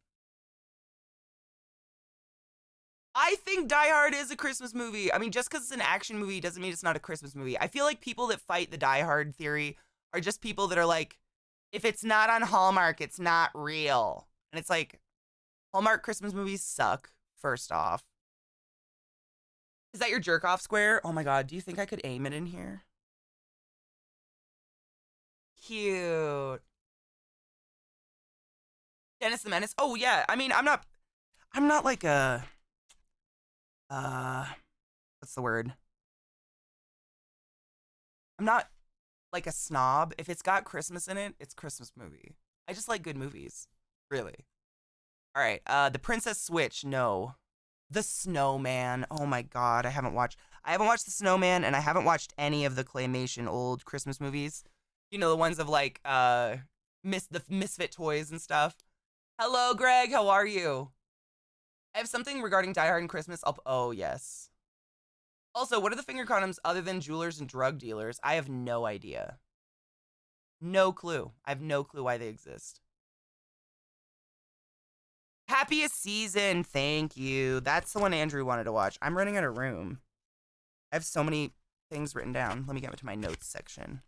I think Die Hard is a Christmas movie. I mean, just because it's an action movie doesn't mean it's not a Christmas movie. I feel like people that fight the Die Hard theory are just people that are like, if it's not on Hallmark, it's not real. And it's like, Hallmark Christmas movies suck, first off. Is that your jerk-off square? Oh my god, do you think I could aim it in here? Cute. Dennis the Menace? Oh yeah, I mean, I'm not like a... what's the word? I'm not like a snob. If it's got Christmas in it, it's a Christmas movie. I just like good movies. Really. All right, The Princess Switch, no. The Snowman, oh my god, I haven't watched The Snowman, and I haven't watched any of the claymation old Christmas movies. You know, the ones of like, the Misfit toys and stuff. Hello, Greg, how are you? I have something regarding Die Hard and Christmas. Oh, yes. Also, what are the finger condoms other than jewelers and drug dealers? I have no idea. No clue. I have no clue why they exist. Happiest Season. Thank you. That's the one Andrew wanted to watch. I'm running out of room. I have so many things written down. Let me get to my notes section.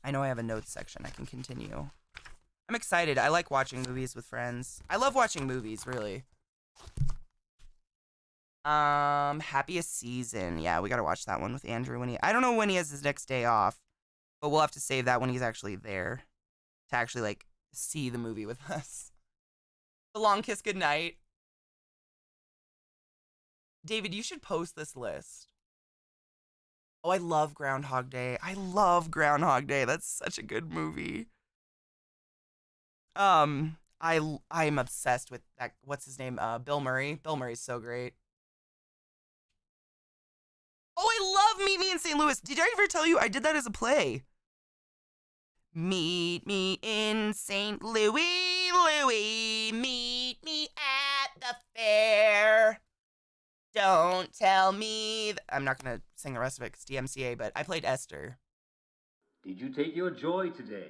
I know I have a notes section. I can continue. I'm excited. I like watching movies with friends. I love watching movies, really. Happiest Season. Yeah, we gotta watch that one with Andrew when I don't know when he has his next day off, but we'll have to save that when he's actually there to actually, like, see the movie with us. The Long Kiss Goodnight. David, you should post this list. Oh, I love Groundhog Day. I love Groundhog Day. That's such a good movie. I'm obsessed with that. What's his name? Bill Murray. Bill Murray's so great. Oh, I love Meet Me in St. Louis. Did I ever tell you I did that as a play? Meet me in St. Louis, Louis. Meet me at the fair. Don't tell me. I'm not going to sing the rest of it because DMCA, but I played Esther. Did you take your joy today?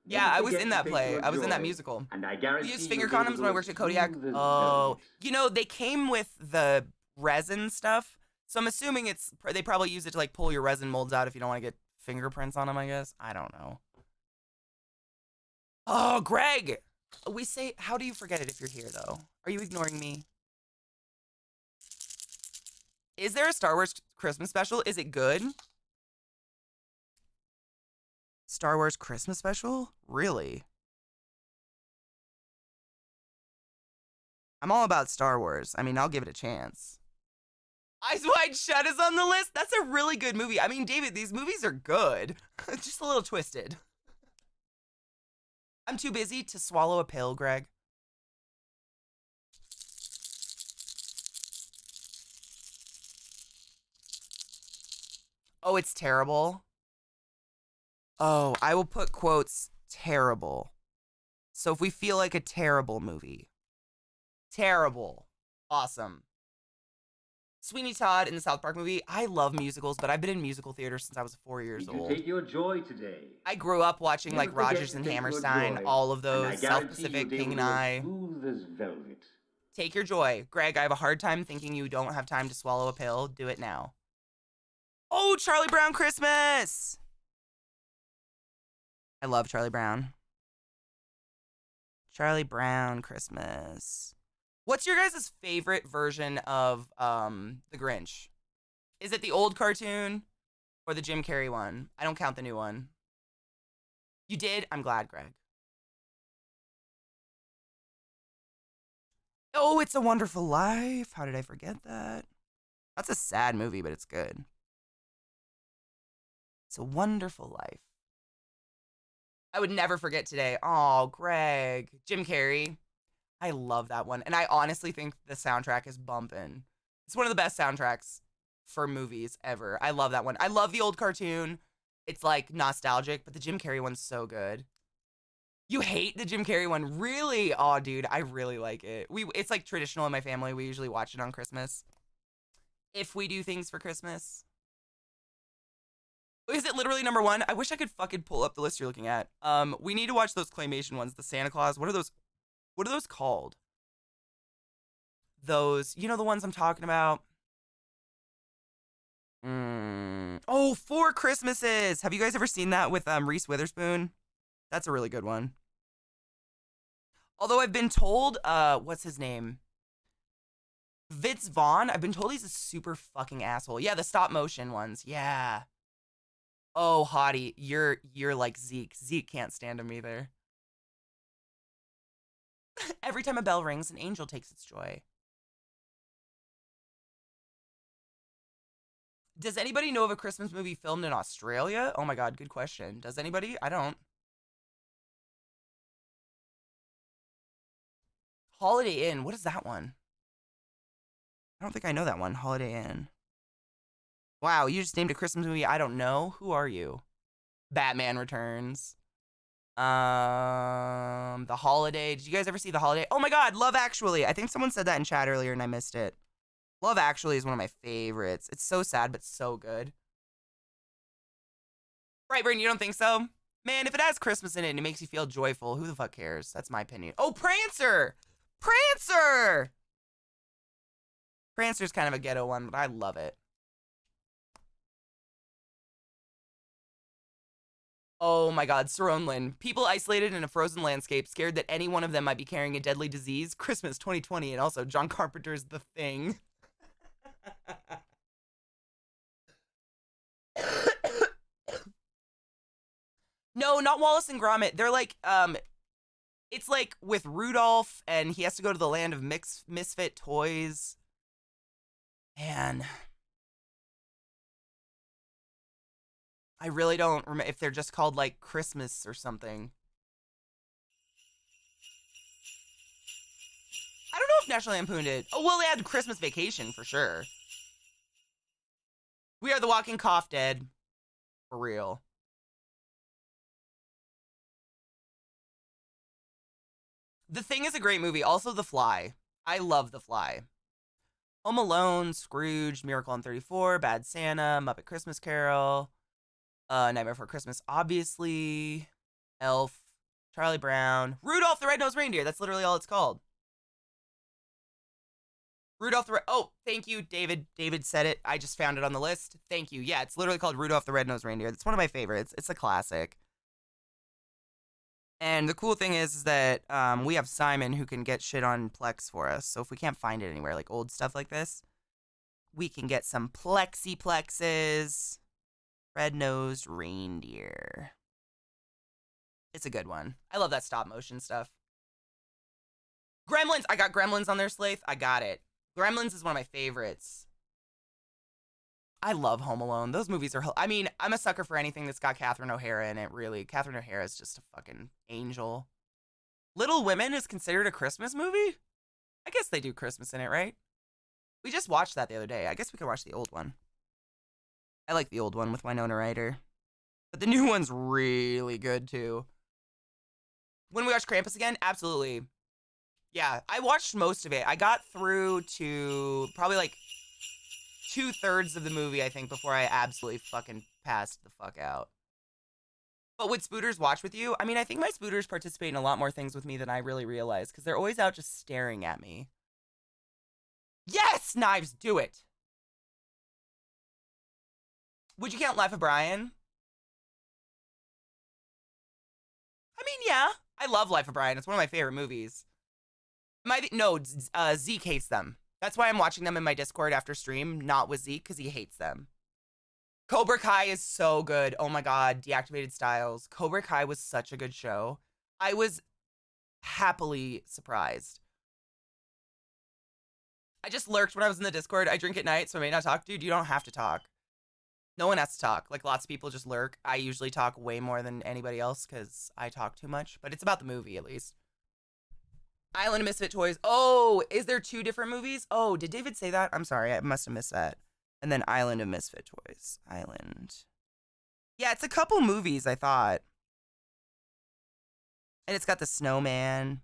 Yeah, I was in that play. I was in that musical. And I guarantee we used finger condoms when I worked at Kodiak. smooth as Oh, velvet. you know, they came with the resin stuff. So I'm assuming they probably use it to like pull your resin molds out if you don't want to get fingerprints on them, I guess. I don't know. Oh, Greg. We say, how do you forget it if you're here, though? Are you ignoring me? Is there a Star Wars Christmas special? Is it good? Star Wars Christmas special? Really? I'm all about Star Wars. I mean, I'll give it a chance. Eyes Wide Shut is on the list? That's a really good movie. I mean, David, these movies are good. Just a little twisted. I'm too busy to swallow a pill, Greg. Oh, it's terrible. Oh, I will put quotes terrible. So if we feel like a terrible movie. Terrible. Awesome. Sweeney Todd in the South Park movie. I love musicals, but I've been in musical theater since I was 4 years old. Did you take your joy today? I grew up watching Never like forget Rogers to and take your Hammerstein, joy, all of and I those, guarantee South Pacific, you'll be King and able to I. smooth as velvet. Take your joy. Greg, I have a hard time thinking you don't have time to swallow a pill. Do it now. Oh, Charlie Brown Christmas! I love Charlie Brown. Charlie Brown Christmas. What's your guys' favorite version of The Grinch? Is it the old cartoon or the Jim Carrey one? I don't count the new one. You did? I'm glad, Greg. Oh, It's a Wonderful Life. How did I forget that? That's a sad movie, but it's good. It's a Wonderful Life. I would never forget today. Oh, Greg. Jim Carrey. I love that one. And I honestly think the soundtrack is bumping. It's one of the best soundtracks for movies ever. I love that one. I love the old cartoon. It's like nostalgic, but the Jim Carrey one's so good. You hate the Jim Carrey one? Really? Oh, dude, I really like it. It's like traditional in my family. We usually watch it on Christmas. If we do things for Christmas. Is it literally number one? I wish I could fucking pull up the list you're looking at. We need to watch those claymation ones, the Santa Claus. What are those called? Those, you know the ones I'm talking about? Oh, Four Christmases. Have you guys ever seen that with Reese Witherspoon? That's a really good one. Although I've been told, what's his name? Vince Vaughn. I've been told he's a super fucking asshole. Yeah, the stop motion ones. Yeah. Oh, hottie, you're like Zeke. Zeke can't stand him either. Every time a bell rings, an angel takes its joy. Does anybody know of a Christmas movie filmed in Australia? Oh my god, good question. Does anybody? I don't. Holiday Inn. What is that one? I don't think I know that one. Holiday Inn. Wow, you just named a Christmas movie I don't know. Who are you? Batman Returns. The Holiday. Did you guys ever see The Holiday? Oh my god, Love Actually. I think someone said that in chat earlier and I missed it. Love Actually is one of my favorites. It's so sad, but so good. Right, Brayden, you don't think so? Man, if it has Christmas in it and it makes you feel joyful, who the fuck cares? That's my opinion. Oh, Prancer! Prancer! Prancer's kind of a ghetto one, but I love it. Oh my god, Saron Lynn. People isolated in a frozen landscape, scared that any one of them might be carrying a deadly disease. Christmas 2020, and also John Carpenter's The Thing. No, not Wallace and Gromit. They're like, it's like with Rudolph, and he has to go to the land of misfit toys. Man. I really don't remember if they're just called like Christmas or something. I don't know if National Lampoon did. Oh, well, they had Christmas Vacation for sure. We are the walking cough dead. For real. The Thing is a great movie. Also, The Fly. I love The Fly. Home Alone, Scrooge, Miracle on 34, Bad Santa, Muppet Christmas Carol, Nightmare Before Christmas, obviously, Elf, Charlie Brown, Rudolph the Red-Nosed Reindeer. That's literally all it's called. Rudolph the Red... Oh, thank you, David. David said it. I just found it on the list. Thank you. Yeah, it's literally called Rudolph the Red-Nosed Reindeer. It's one of my favorites. It's a classic. And the cool thing is that we have Simon who can get shit on Plex for us. So if we can't find it anywhere, like old stuff like this, we can get some Plexes. Red-Nosed Reindeer. It's a good one. I love that stop motion stuff. Gremlins. I got Gremlins on there, Slaith. I got it. Gremlins is one of my favorites. I love Home Alone. Those movies are... I mean, I'm a sucker for anything that's got Catherine O'Hara in it, really. Catherine O'Hara is just a fucking angel. Little Women is considered a Christmas movie? I guess they do Christmas in it, right? We just watched that the other day. I guess we could watch the old one. I like the old one with Winona Ryder. But the new one's really good, too. When we watch Krampus again, absolutely. Yeah, I watched most of it. I got through to probably like 2/3 of the movie, I think, before I absolutely fucking passed the fuck out. But would spooters watch with you? I mean, I think my spooters participate in a lot more things with me than I really realize, because they're always out just staring at me. Yes, Knives, do it! Would you count Life of Brian? I mean, yeah. I love Life of Brian. It's one of my favorite movies. Zeke hates them. That's why I'm watching them in my Discord after stream, not with Zeke, because he hates them. Cobra Kai is so good. Oh my god, Deactivated Styles. Cobra Kai was such a good show. I was happily surprised. I just lurked when I was in the Discord. I drink at night, so I may not talk. Dude, you don't have to talk. No one has to talk. Like, lots of people just lurk. I usually talk way more than anybody else because I talk too much. But it's about the movie, at least. Island of Misfit Toys. Oh, is there 2 different movies? Oh, did David say that? I'm sorry. I must have missed that. And then Island of Misfit Toys. Island. Yeah, it's a couple movies, I thought. And it's got the snowman.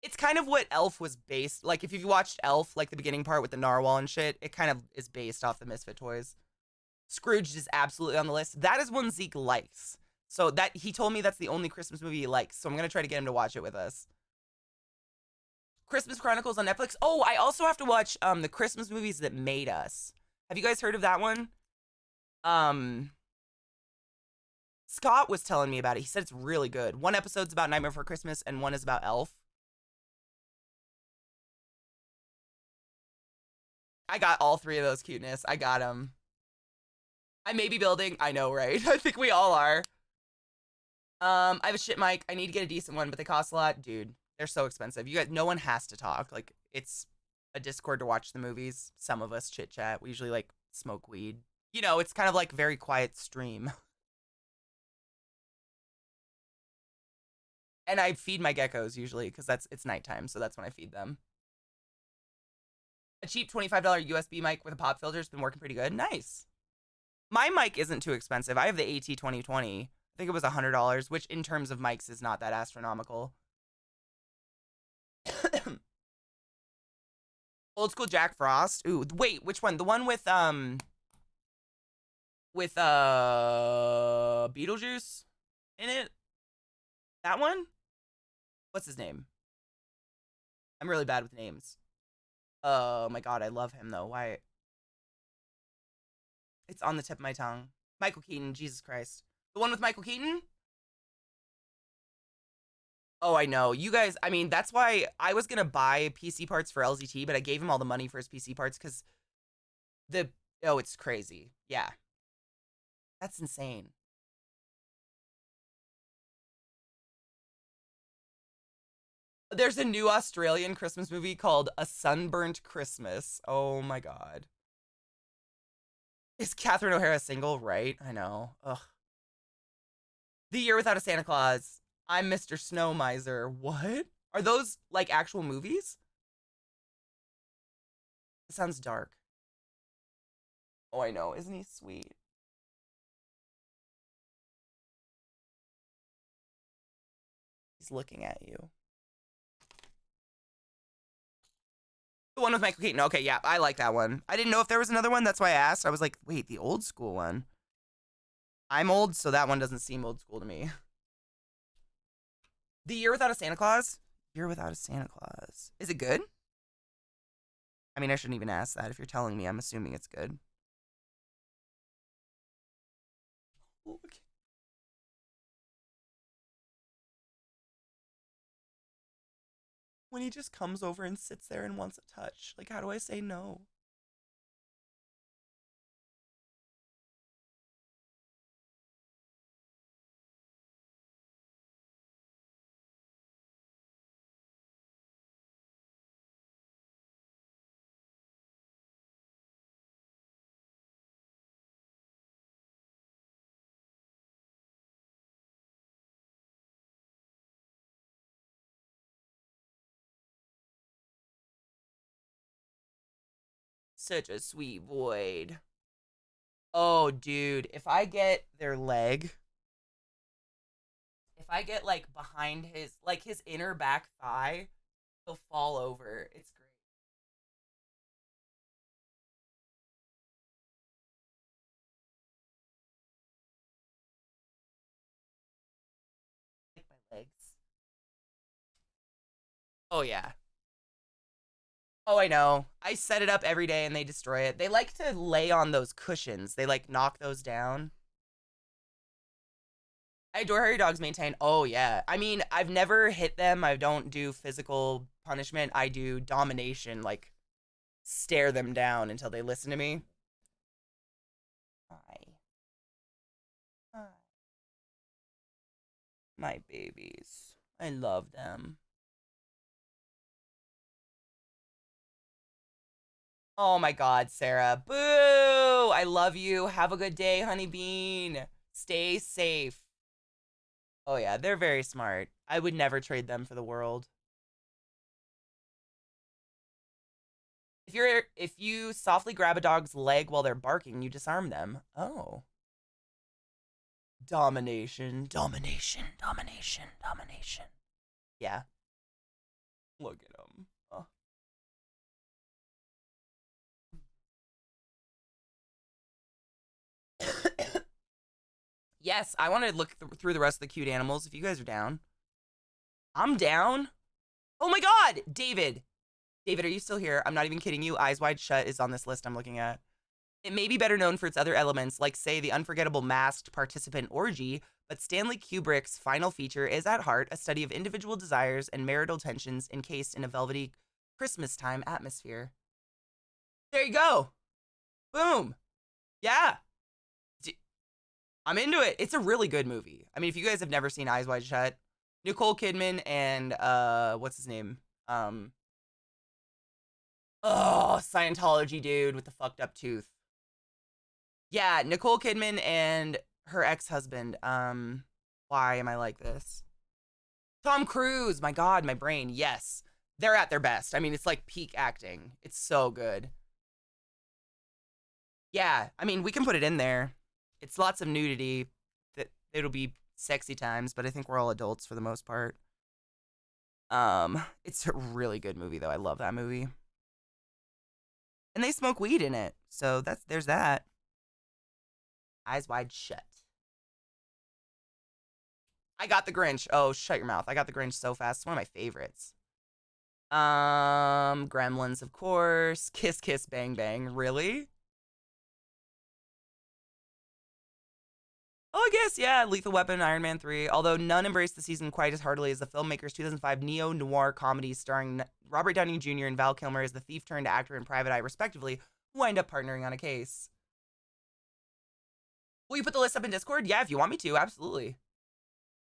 It's kind of what Elf was based... Like, if you've watched Elf, like the beginning part with the narwhal and shit, it kind of is based off the Misfit Toys. Scrooge is absolutely on the list. That is one Zeke likes. So that he told me that's the only Christmas movie he likes. So I'm going to try to get him to watch it with us. Christmas Chronicles on Netflix. Oh, I also have to watch the Christmas movies that made us. Have you guys heard of that one? Scott was telling me about it. He said it's really good. One episode's about Nightmare Before Christmas and one is about Elf. I got all 3 of those cuteness. I got them. I may be building. I know, right? I think we all are. I have a shit mic. I need to get a decent one, but they cost a lot. Dude, they're so expensive. You guys, no one has to talk. Like, it's a Discord to watch the movies. Some of us chit chat. We usually like smoke weed. You know, it's kind of like very quiet stream. And I feed my geckos usually because it's nighttime, so that's when I feed them. A cheap $25 USB mic with a pop filter has been working pretty good. Nice. My mic isn't too expensive. I have the AT2020. I think it was $100, which in terms of mics is not that astronomical. Old school Jack Frost. Ooh, wait, which one? The one with Beetlejuice in it? That one? What's his name? I'm really bad with names. Oh my god, I love him though. Why? It's on the tip of my tongue. Michael Keaton, Jesus Christ. The one with Michael Keaton? Oh, I know. You guys, I mean, that's why I was going to buy PC parts for LZT, but I gave him all the money for his PC parts because it's crazy. Yeah. That's insane. There's a new Australian Christmas movie called A Sunburnt Christmas. Oh my god. Is Catherine O'Hara single? Right? I know. Ugh. The Year Without a Santa Claus. I'm Mr. Snow Miser. What? Are those, like, actual movies? It sounds dark. Oh, I know. Isn't he sweet? He's looking at you. The one with Michael Keaton. Okay, yeah, I like that one. I didn't know if there was another one. That's why I asked. I was like, wait, the old school one. I'm old, so that one doesn't seem old school to me. The Year Without a Santa Claus? Year Without a Santa Claus. Is it good? I mean, I shouldn't even ask that. If you're telling me, I'm assuming it's good. Look. When he just comes over and sits there and wants a touch. Like, how do I say no? Such a sweet void. Oh, dude, if I get their leg, if I get like behind his inner back thigh, he'll fall over. It's great. Like my legs. Oh yeah. Oh, I know. I set it up every day and they destroy it. They like to lay on those cushions. They like knock those down. I adore how your dogs maintain. Oh, yeah. I mean, I've never hit them. I don't do physical punishment. I do domination, like stare them down until they listen to me. Hi. Hi. My babies. I love them. Oh my God, Sarah. Boo! I love you. Have a good day, honey bean. Stay safe. Oh yeah, they're very smart. I would never trade them for the world. If you softly grab a dog's leg while they're barking, you disarm them. Oh. Domination, domination, domination, domination. Yeah. Look at them. Oh. Yes, I want to look through the rest of the cute animals if you guys are down. I'm down. Oh my God, David. David, are you still here? I'm not even kidding you. Eyes Wide Shut is on this list I'm looking at. It may be better known for its other elements, like, say, the unforgettable masked participant orgy, but Stanley Kubrick's final feature is, at heart, a study of individual desires and marital tensions encased in a velvety Christmas-time atmosphere. There you go. Boom. Yeah. I'm into it. It's a really good movie. I mean, if you guys have never seen Eyes Wide Shut, Nicole Kidman and, what's his name? Scientology dude with the fucked up tooth. Yeah, Nicole Kidman and her ex-husband. Why am I like this? Tom Cruise. My God, my brain. Yes. They're at their best. I mean, it's like peak acting. It's so good. Yeah, I mean, we can put it in there. It's lots of nudity. It'll be sexy times, but I think we're all adults for the most part. It's a really good movie though. I love that movie. And they smoke weed in it. So there's that. Eyes Wide Shut. I got the Grinch. Oh, shut your mouth. I got the Grinch so fast. It's one of my favorites. Gremlins, of course. Kiss Kiss Bang Bang. Really? Oh, I guess, yeah. Lethal Weapon, Iron Man 3. Although none embraced the season quite as heartily as the filmmaker's 2005 neo-noir comedy starring Robert Downey Jr. and Val Kilmer as the thief-turned-actor and Private Eye, respectively, who wind up partnering on a case. Will you put the list up in Discord? Yeah, if you want me to, absolutely.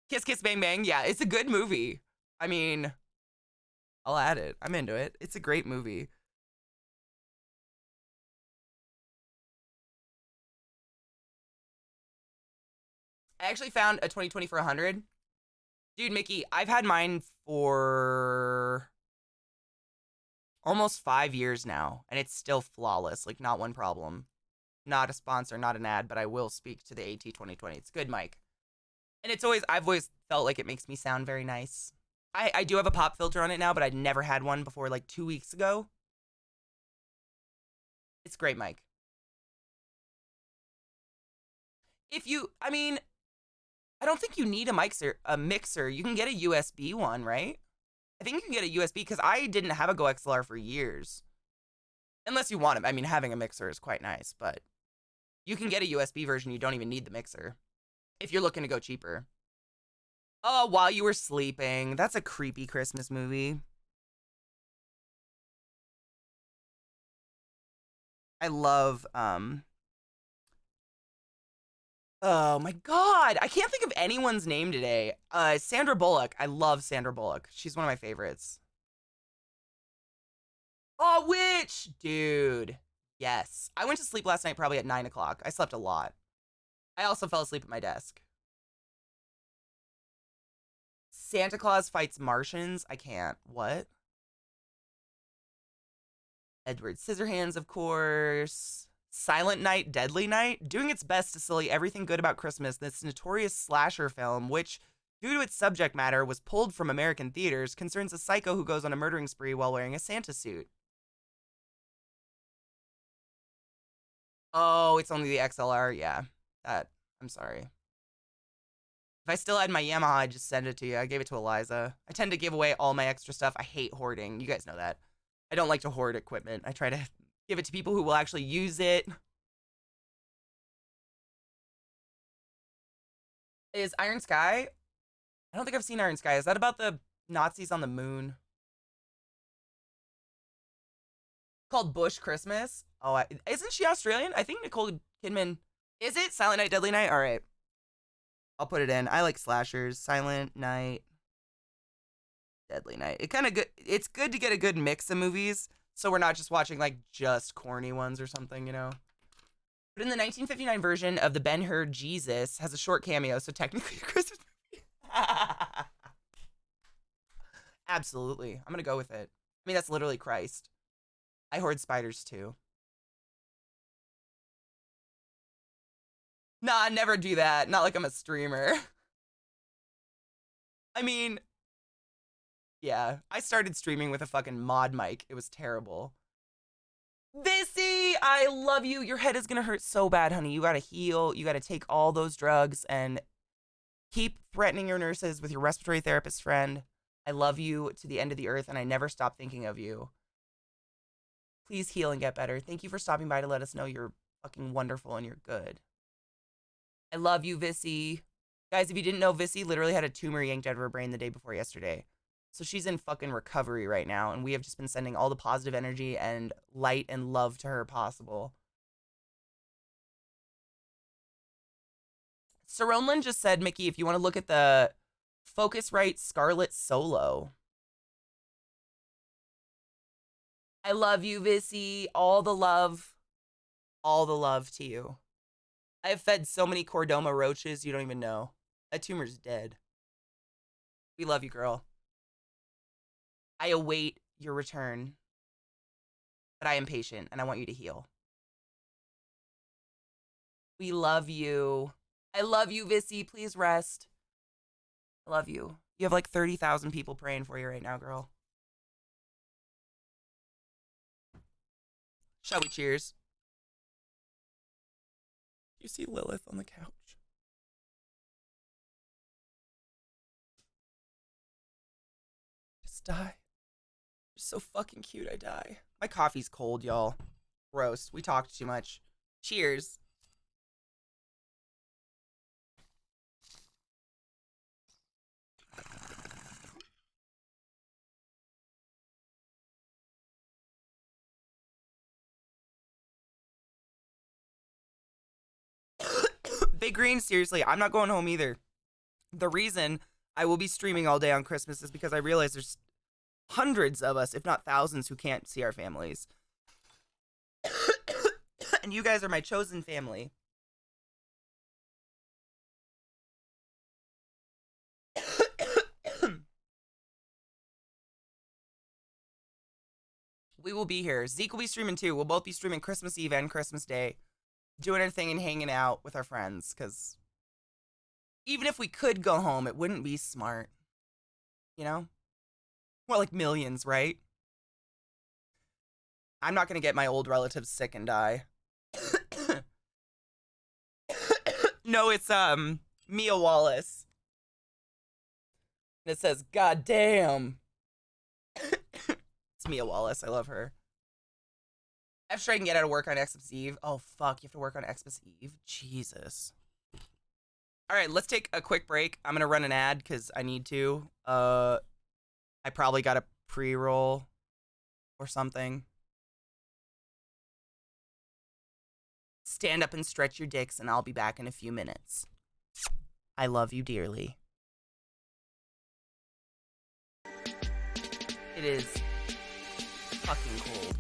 Kiss Kiss Bang Bang. Yeah, it's a good movie. I mean, I'll add it. I'm into it. It's a great movie. I actually found a 2020 for 100. Dude, Mickey, I've had mine for almost 5 years now, and it's still flawless. Like, not one problem. Not a sponsor, not an ad, but I will speak to the AT 2020. It's good, Mike. And it's always, I've always felt like it makes me sound very nice. I do have a pop filter on it now, but I'd never had one before like 2 weeks ago. It's great, Mike. If you, I mean, I don't think you need a mixer. You can get a USB one, right? I think you can get a USB because I didn't have a Go XLR for years. Unless you want it. I mean, having a mixer is quite nice, but you can get a USB version. You don't even need the mixer if you're looking to go cheaper. Oh, While You Were Sleeping. That's a creepy Christmas movie. I love, oh my God. I can't think of anyone's name today. Sandra Bullock. I love Sandra Bullock. She's one of my favorites. Oh, Witch! Dude. Yes. I went to sleep last night probably at 9 o'clock. I slept a lot. I also fell asleep at my desk. Santa Claus Fights Martians. I can't. What? Edward Scissorhands, of course. Silent Night, Deadly Night. Doing its best to sully everything good about Christmas, this notorious slasher film, which, due to its subject matter, was pulled from American theaters, concerns a psycho who goes on a murdering spree while wearing a Santa suit. Oh, it's only the XLR? Yeah. I'm sorry. If I still had my Yamaha, I'd just send it to you. I gave it to Eliza. I tend to give away all my extra stuff. I hate hoarding. You guys know that. I don't like to hoard equipment. I try to give it to people who will actually use it. Is Iron Sky? I don't think I've seen Iron Sky. Is that about the Nazis on the moon? Called Bush Christmas? Oh, isn't she Australian? I think Nicole Kidman. Is it Silent Night, Deadly Night? All right. I'll put it in. I like slashers. Silent Night, Deadly Night. It's good to get a good mix of movies, so we're not just watching like just corny ones or something, you know. But in the 1959 version of the Ben-Hur, Jesus has a short cameo, so technically a Christmas movie. Absolutely. I'm gonna go with it. I mean, that's literally Christ. I hoard spiders too. Nah, I never do that. Not like I'm a streamer. I mean, yeah. I started streaming with a fucking mod mic. It was terrible. Vissy, I love you. Your head is gonna hurt so bad, honey. You gotta heal. You gotta take all those drugs and keep threatening your nurses with your respiratory therapist friend. I love you to the end of the earth, and I never stop thinking of you. Please heal and get better. Thank you for stopping by to let us know you're fucking wonderful and you're good. I love you, Vissy. Guys, if you didn't know, Vissy literally had a tumor yanked out of her brain the day before yesterday. So she's in fucking recovery right now, and we have just been sending all the positive energy and light and love to her possible. Saronlin just said, Mickey, if you want to look at the Focusrite Scarlet Solo. I love you, Vissy. All the love to you. I have fed so many Chordoma roaches, you don't even know. That tumor's dead. We love you, girl. I await your return, but I am patient, and I want you to heal. We love you. I love you, Vissy. Please rest. I love you. You have like 30,000 people praying for you right now, girl. Shall we cheers? You see Lilith on the couch. Just die. You're so fucking cute, I die. My coffee's cold, y'all. Gross. We talked too much. Cheers. Big Green, seriously, I'm not going home either. The reason I will be streaming all day on Christmas is because I realize there's hundreds of us, if not thousands, who can't see our families. And you guys are my chosen family. We will be here. Zeke will be streaming too. We'll both be streaming Christmas Eve and Christmas Day. doing our thing and hanging out with our friends, because even if we could go home, it wouldn't be smart. You know? More like millions, right? I'm not going to get my old relatives sick and die. No, it's Mia Wallace. And it says, "God damn." It's Mia Wallace. I love her. After I can get out of work on Xmas Eve. Oh, fuck. You have to work on Xmas Eve? Jesus. All right, let's take a quick break. I'm going to run an ad because I need to. I probably got a pre-roll or something. Stand up and stretch your dicks, and I'll be back in a few minutes. I love you dearly. It is fucking cold.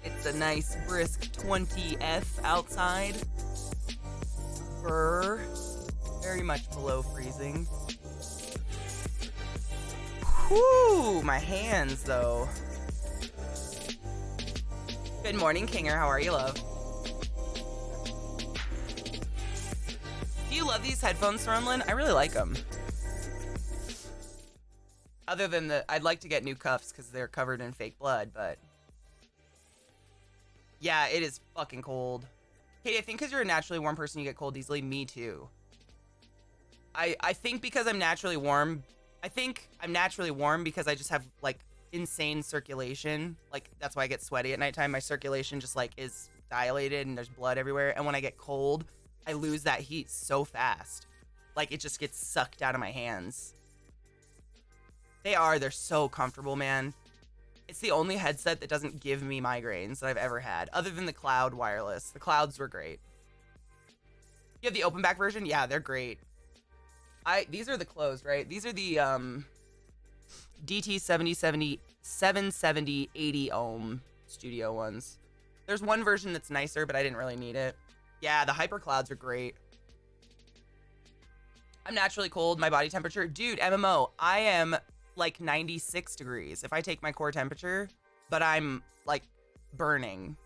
It's a nice brisk 20 outside. Brr. Very much below freezing. Whew, my hands though. Good morning, Kinger. How are you, love? Do you love these headphones, Thronlin? I really like them. Other than I'd like to get new cuffs because they're covered in fake blood, but yeah, it is fucking cold. Katie, I think because you're a naturally warm person, you get cold easily. Me too. I think because I'm naturally warm, I think I'm naturally warm because I just have like insane circulation. Like that's why I get sweaty at nighttime. My circulation just like is dilated and there's blood everywhere. And when I get cold, I lose that heat so fast. Like it just gets sucked out of my hands. They're so comfortable, man. It's the only headset that doesn't give me migraines that I've ever had, other than the Cloud wireless. The Clouds were great. You have the open back version? Yeah, they're great. These are the closed, right? These are the DT 770 80 ohm studio ones. There's one version that's nicer, but I didn't really need it. Yeah, the Hyper Clouds are great. I'm naturally cold. My body temperature, dude, MMO, I am like 96 degrees if I take my core temperature, but I'm like burning.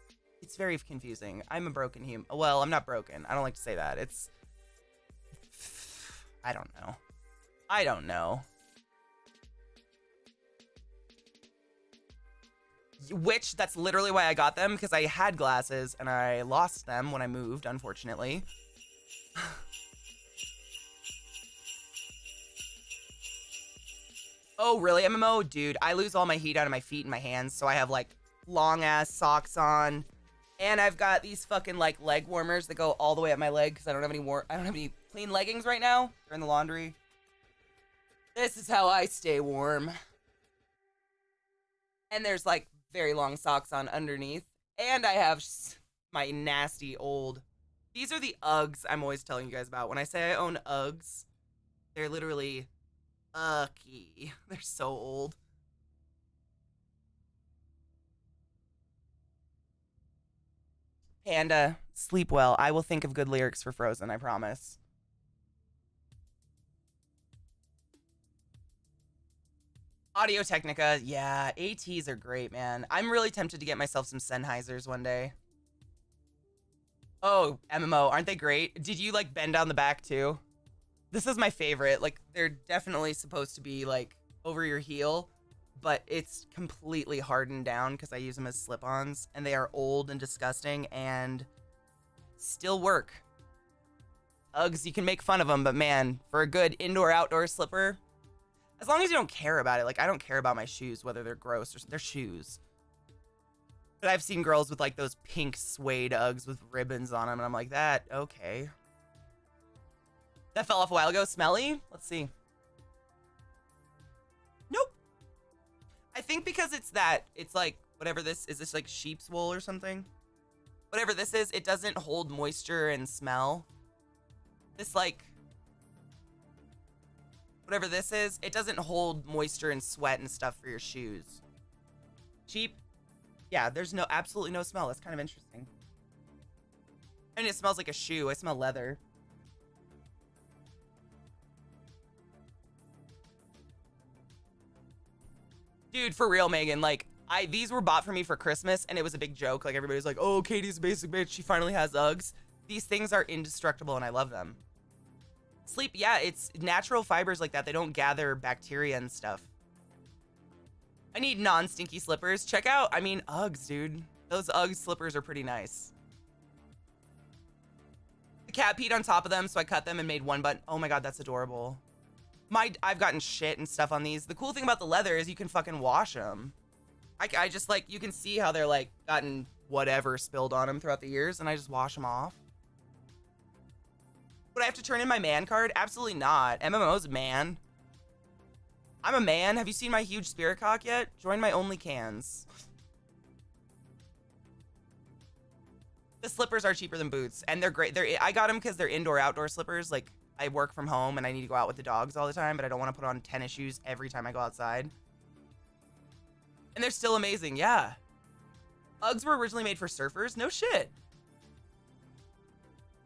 It's very confusing. I'm a broken human. Well, I'm not broken. I don't like to say that. I don't know. Which, that's literally why I got them, because I had glasses and I lost them when I moved, unfortunately. Oh, really, MMO? Dude, I lose all my heat out of my feet and my hands, so I have, like, long-ass socks on. And I've got these fucking, like, leg warmers that go all the way up my leg, because I don't have any clean leggings right now. They're in the laundry. This is how I stay warm. And there's, like, very long socks on underneath. And I have my nasty old... These are the Uggs I'm always telling you guys about. When I say I own Uggs, they're literally... Ucky. They're so old. Panda, sleep well. I will think of good lyrics for Frozen, I promise. Audio Technica, yeah, ATs are great, man. I'm really tempted to get myself some Sennheisers one day. Oh, MMO, aren't they great? Did you, like, bend down the back, too? This is my favorite. Like, they're definitely supposed to be, like, over your heel, but it's completely hardened down because I use them as slip-ons, and they are old and disgusting and still work. Uggs, you can make fun of them, but man, for a good indoor-outdoor slipper, as long as you don't care about it. Like, I don't care about my shoes, whether they're gross or they're shoes. But I've seen girls with, like, those pink suede Uggs with ribbons on them, and I'm like, that, okay. That fell off a while ago. Smelly? Let's see. Nope. I think because it's like, whatever this, is this like sheep's wool or something? Whatever this is, it doesn't hold moisture and smell. This like, whatever this is, it doesn't hold moisture and sweat and stuff for your shoes. Cheap? Yeah, there's absolutely no smell. That's kind of interesting. I mean, it smells like a shoe. I smell leather. Dude, for real, Megan, like, These were bought for me for Christmas, and it was a big joke. Like, everybody's like, oh, Katie's a basic bitch. She finally has Uggs. These things are indestructible, and I love them. Sleep, yeah, it's natural fibers like that. They don't gather bacteria and stuff. I need non-stinky slippers. Check out, I mean, Uggs, dude. Those Uggs slippers are pretty nice. The cat peed on top of them, so I cut them and made one button. Oh my God, that's adorable. I've gotten shit and stuff on these. The cool thing about the leather is you can fucking wash them. I just, like, you can see how they're, like, gotten whatever spilled on them throughout the years, and I just wash them off. Would I have to turn in my man card? Absolutely not. MMO's man. I'm a man. Have you seen my huge spirit cock yet? Join my OnlyCans. The slippers are cheaper than boots, and they're great. I got them because they're indoor-outdoor slippers. Like, I work from home, and I need to go out with the dogs all the time, but I don't want to put on tennis shoes every time I go outside. And they're still amazing, yeah. Uggs were originally made for surfers? No shit.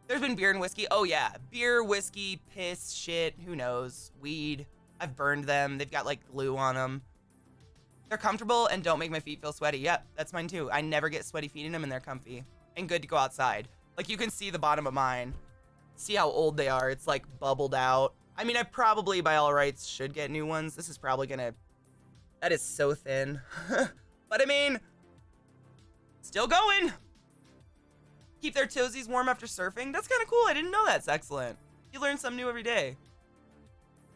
There's been beer and whiskey. Oh, yeah. Beer, whiskey, piss, shit, who knows. Weed. I've burned them. They've got, like, glue on them. They're comfortable and don't make my feet feel sweaty. Yep, that's mine, too. I never get sweaty feet in them, and they're comfy. And good to go outside. Like, you can see the bottom of mine. See how old they are. It's, like, bubbled out. I mean, I probably, by all rights, should get new ones. This is probably gonna... That is so thin. But, I mean... Still going! Keep their toesies warm after surfing? That's kind of cool. I didn't know that's excellent. You learn something new every day.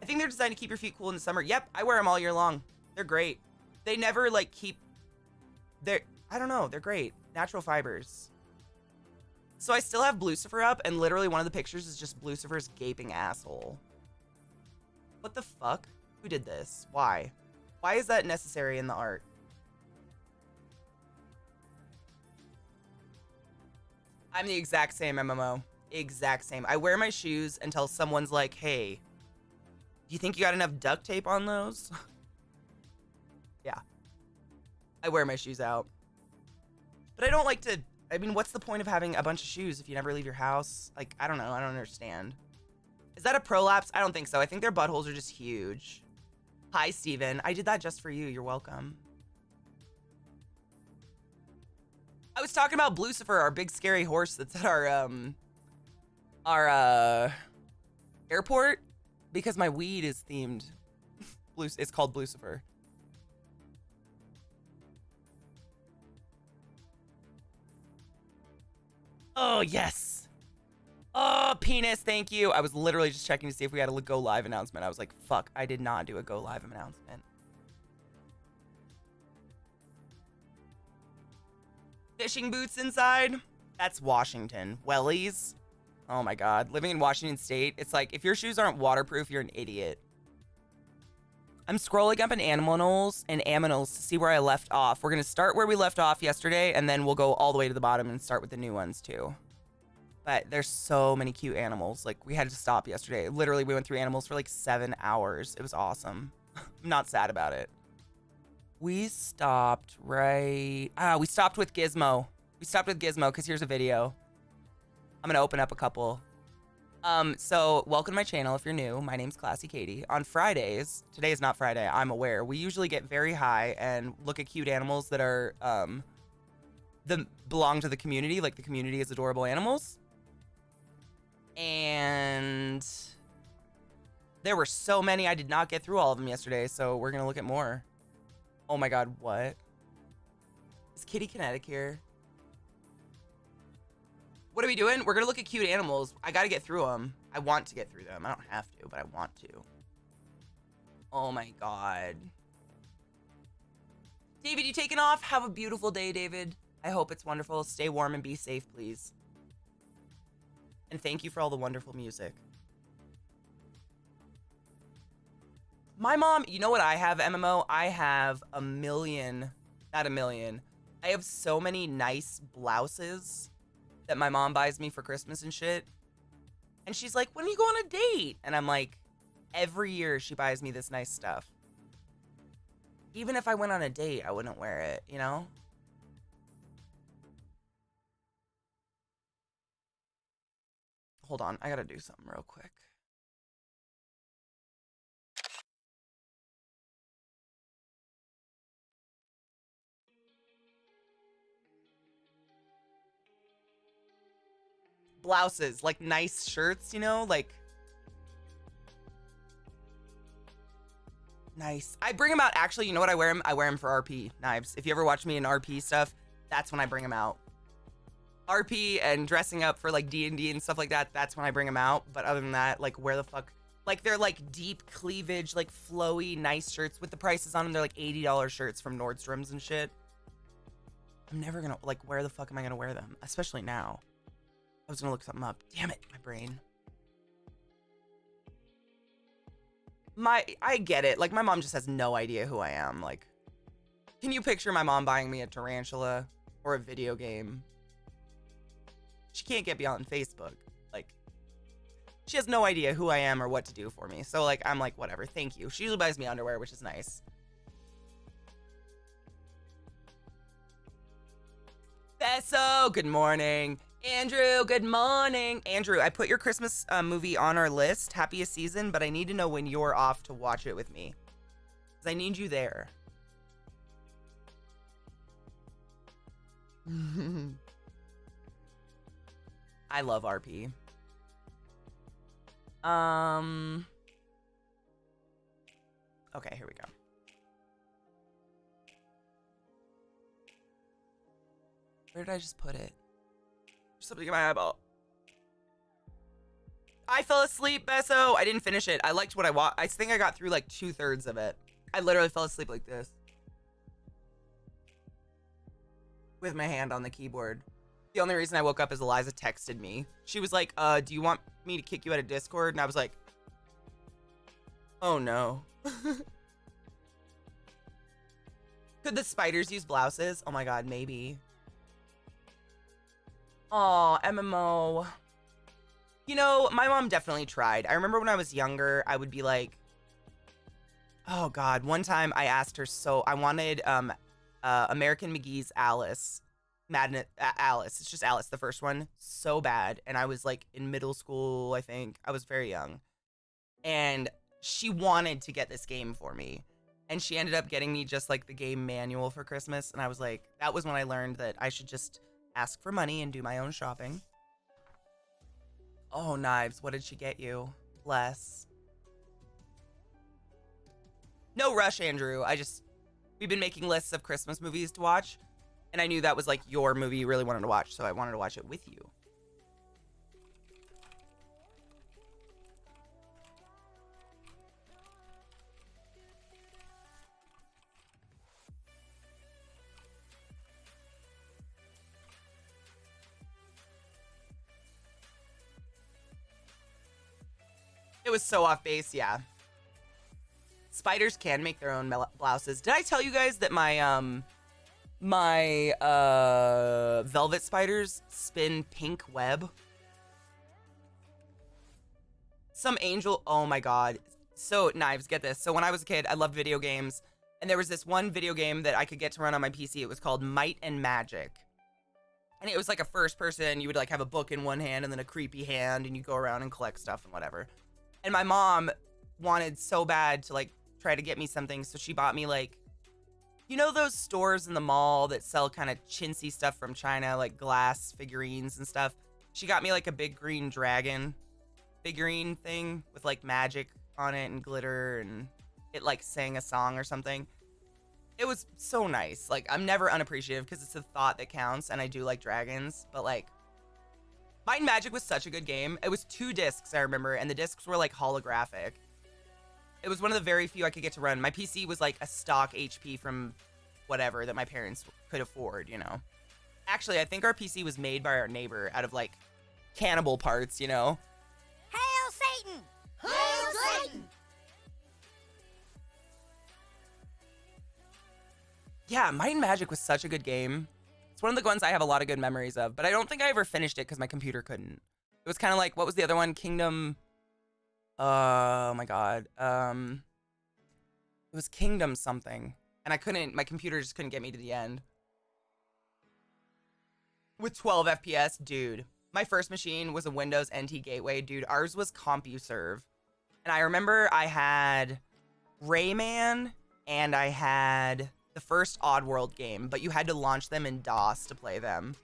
I think they're designed to keep your feet cool in the summer. Yep, I wear them all year long. They're great. They never, like, keep... I don't know. They're great. Natural fibers. So I still have Blucifer up, and literally one of the pictures is just Blucifer's gaping asshole. What the fuck? Who did this? Why? Why is that necessary in the art? I'm the exact same, MMO. Exact same. I wear my shoes until someone's like, hey, do you think you got enough duct tape on those? Yeah. I wear my shoes out. But I don't like to... I mean, what's the point of having a bunch of shoes if you never leave your house? Like, I don't know. I don't understand. Is that a prolapse? I don't think so. I think their buttholes are just huge. Hi, Steven. I did that just for you. You're welcome. I was talking about Blucifer, our big scary horse that's at our airport, because my weed is themed. It's called Blucifer. Oh, yes. Oh, penis, thank you. I was literally just checking to see if we had a go live announcement. I was like, fuck, I did not do a go live announcement. Fishing boots inside? That's Washington. Wellies? Oh my God. Living in Washington State, it's like, if your shoes aren't waterproof, you're an idiot. I'm scrolling up in Aminals to see where I left off. We're going to start where we left off yesterday, and then we'll go all the way to the bottom and start with the new ones too. But there's so many cute animals. Like, we had to stop yesterday. Literally, we went through animals for like 7 hours. It was awesome. I'm not sad about it. We stopped right... we stopped with Gizmo. We stopped with Gizmo because here's a video. I'm going to open up a couple. So welcome to my channel if you're new. My name's ClassyKatie. On Fridays, today is not Friday, I'm aware, we usually get very high and look at cute animals that are, belong to the community. Like, the community is adorable animals. And there were so many, I did not get through all of them yesterday, so we're going to look at more. Oh my God, what? Is Kitty Kinetic here? What are we doing? We're going to look at cute animals. I got to get through them. I want to get through them. I don't have to, but I want to. Oh my God. David, you taking off? Have a beautiful day, David. I hope it's wonderful. Stay warm and be safe, please. And thank you for all the wonderful music. My mom, you know what I have, MMO? I have a million, not a million. I have so many nice blouses that my mom buys me for Christmas and shit. And she's like, when are you going on a date? And I'm like, every year she buys me this nice stuff. Even if I went on a date, I wouldn't wear it, you know? Hold on, I gotta do something real quick. blouses, like nice shirts, you know, like nice. I bring them out. Actually, you know what I wear them? I wear them for RP knives. If you ever watch me in RP stuff, that's when I bring them out. RP and dressing up for like D&D and stuff like that, that's when I bring them out. But other than that, like where the fuck, like they're like deep cleavage, like flowy, nice shirts with the prices on them. They're like $80 shirts from Nordstrom's and shit. I'm never gonna, like, where the fuck am I gonna wear them? Especially now. I was gonna look something up. Damn it, my brain. I get it. Like, my mom just has no idea who I am. Like, can you picture my mom buying me a tarantula or a video game? She can't get beyond Facebook. Like, she has no idea who I am or what to do for me. So, like, I'm like, whatever, thank you. She usually buys me underwear, which is nice. Besso, good morning. Andrew, good morning. Andrew, I put your Christmas movie on our list, Happiest Season, but I need to know when you're off to watch it with me. Because I need you there. I love RP. Okay, here we go. Where did I just put it? There's something in my eyeball. I fell asleep, Besso. I didn't finish it. I liked what I watched. I think I got through like 2/3 of it. I literally fell asleep like this. With my hand on the keyboard. The only reason I woke up is Eliza texted me. She was like, do you want me to kick you out of Discord? And I was like, oh no. Could the spiders use blouses? Oh my god, maybe. Aw, MMO. You know, my mom definitely tried. I remember when I was younger, I would be like, oh god, one time I asked her, so I wanted American McGee's Alice. Alice. It's just Alice, the first one. So bad. And I was like in middle school, I think. I was very young. And she wanted to get this game for me. And she ended up getting me just like the game manual for Christmas. And I was like, that was when I learned that I should just ask for money and do my own shopping. Oh, Knives, what did she get you? Bless. No rush, Andrew. We've been making lists of Christmas movies to watch. And I knew that was like your movie you really wanted to watch. So I wanted to watch it with you. It was so off base, yeah. Spiders can make their own blouses. Did I tell you guys that my velvet spiders spin pink web? Some angel, oh my god. So, Knives, get this. So when I was a kid, I loved video games. And there was this one video game that I could get to run on my PC. It was called Might and Magic. And it was like a first person. You would like have a book in one hand and then a creepy hand. And you go around and collect stuff and whatever. And my mom wanted so bad to like try to get me something. So she bought me like, you know those stores in the mall that sell kind of chintzy stuff from China, like glass figurines and stuff? She got me like a big green dragon figurine thing with like magic on it and glitter, and it like sang a song or something. It was so nice. Like, I'm never unappreciative because it's the thought that counts, and I do like dragons, but like, Might and Magic was such a good game. It was 2 discs, I remember, and the discs were like holographic. It was one of the very few I could get to run. My PC was like a stock HP from whatever that my parents could afford, you know? Actually, I think our PC was made by our neighbor out of like cannibal parts, you know? Hail Satan! Hail Satan! Yeah, Might and Magic was such a good game. It's one of the ones I have a lot of good memories of, but I don't think I ever finished it because my computer couldn't. It was kind of like, what was the other one? Kingdom... Oh my god. It was Kingdom something. And I couldn't, my computer just couldn't get me to the end. With 12 FPS, dude. My first machine was a Windows NT Gateway, dude. Ours was CompuServe. And I remember I had Rayman and I had the first Oddworld game, but you had to launch them in DOS to play them.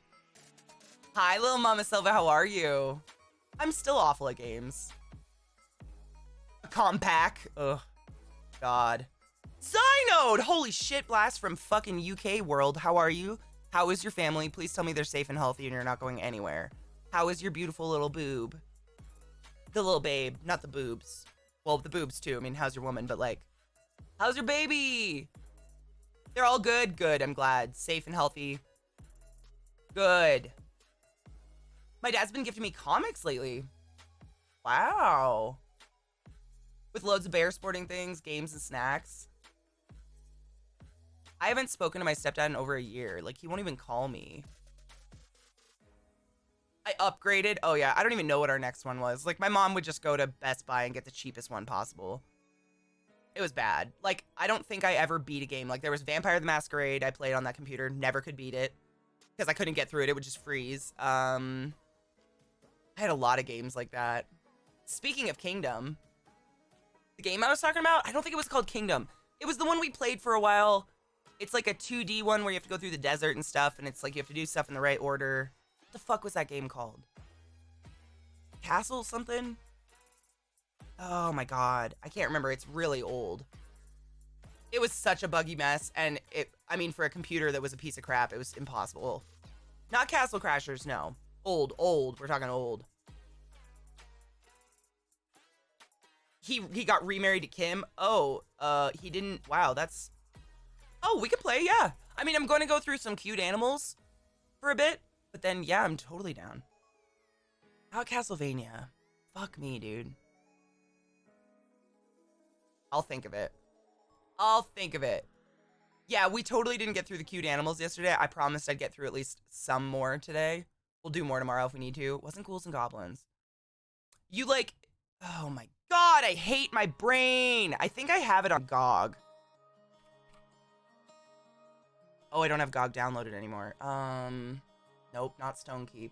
Hi, little Mama Silva. How are you? I'm still awful at games. A compact. Ugh. God. Zynode! Holy shit, blast from fucking UK world. How are you? How is your family? Please tell me they're safe and healthy and you're not going anywhere. How is your beautiful little boob? The little babe, not the boobs. Well, the boobs too. I mean, how's your woman? But like, how's your baby? They're all good? Good, I'm glad. Safe and healthy. Good. My dad's been gifting me comics lately. Wow. With loads of bear sporting things, games, and snacks. I haven't spoken to my stepdad in over a year. Like, he won't even call me. I upgraded. Oh, yeah. I don't even know what our next one was. Like, my mom would just go to Best Buy and get the cheapest one possible. It was bad. Like, I don't think I ever beat a game. Like, there was Vampire the Masquerade. I played on that computer. Never could beat it. Because I couldn't get through it. It would just freeze. I had a lot of games like that. Speaking of Kingdom, the game I was talking about, I don't think it was called Kingdom. It was the one we played for a while. It's like a 2D one where you have to go through the desert and stuff, and it's like you have to do stuff in the right order. What the fuck was that game called? Castle something? Oh my god. I can't remember. It's really old. It was such a buggy mess, and I mean, for a computer that was a piece of crap, it was impossible. Not Castle Crashers, no. Old. We're talking old. He got remarried to Kim. Oh, he didn't. Wow, that's... Oh, we can play, yeah. I mean, I'm going to go through some cute animals for a bit, but then, yeah, I'm totally down. Out Castlevania. Fuck me, dude. I'll think of it. Yeah, we totally didn't get through the cute animals yesterday. I promised I'd get through at least some more today. We'll do more tomorrow if we need to. Wasn't Ghouls and Goblins. You like... Oh my god, I hate my brain. I think I have it on GOG. Oh, I don't have GOG downloaded anymore. Nope, not Stone Keep.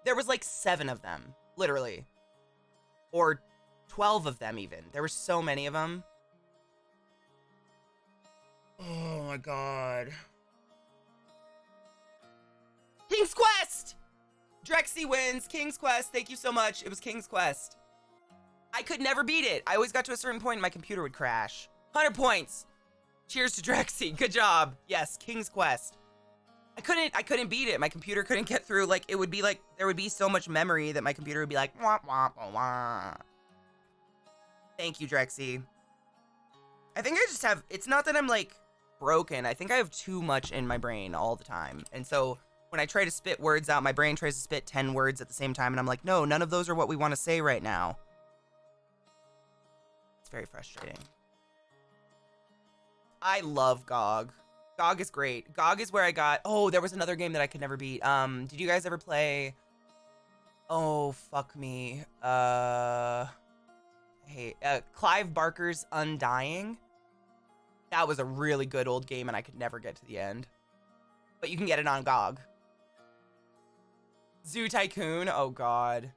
There was like 7 of them, literally. Or 12 of them even. There were so many of them. Oh my god. King's Quest! Drexy wins. King's Quest. Thank you so much. It was King's Quest. I could never beat it. I always got to a certain point and my computer would crash. 100 points. Cheers to Drexy. Good job. Yes, King's Quest. I couldn't beat it. My computer couldn't get through. Like, it would be like, there would be so much memory that my computer would be like, wah, wah, wah, wah. Thank you, Drexy. I think I just have, it's not that I'm like broken. I think I have too much in my brain all the time. And so when I try to spit words out, my brain tries to spit 10 words at the same time. And I'm like, no, none of those are what we want to say right now. It's very frustrating. I love GOG. GOG is great. GOG is where I got... Oh, there was another game that I could never beat. Did you guys ever play... Oh, fuck me. Hey, Clive Barker's Undying? That was a really good old game, and I could never get to the end. But you can get it on GOG. Zoo Tycoon? Oh, God.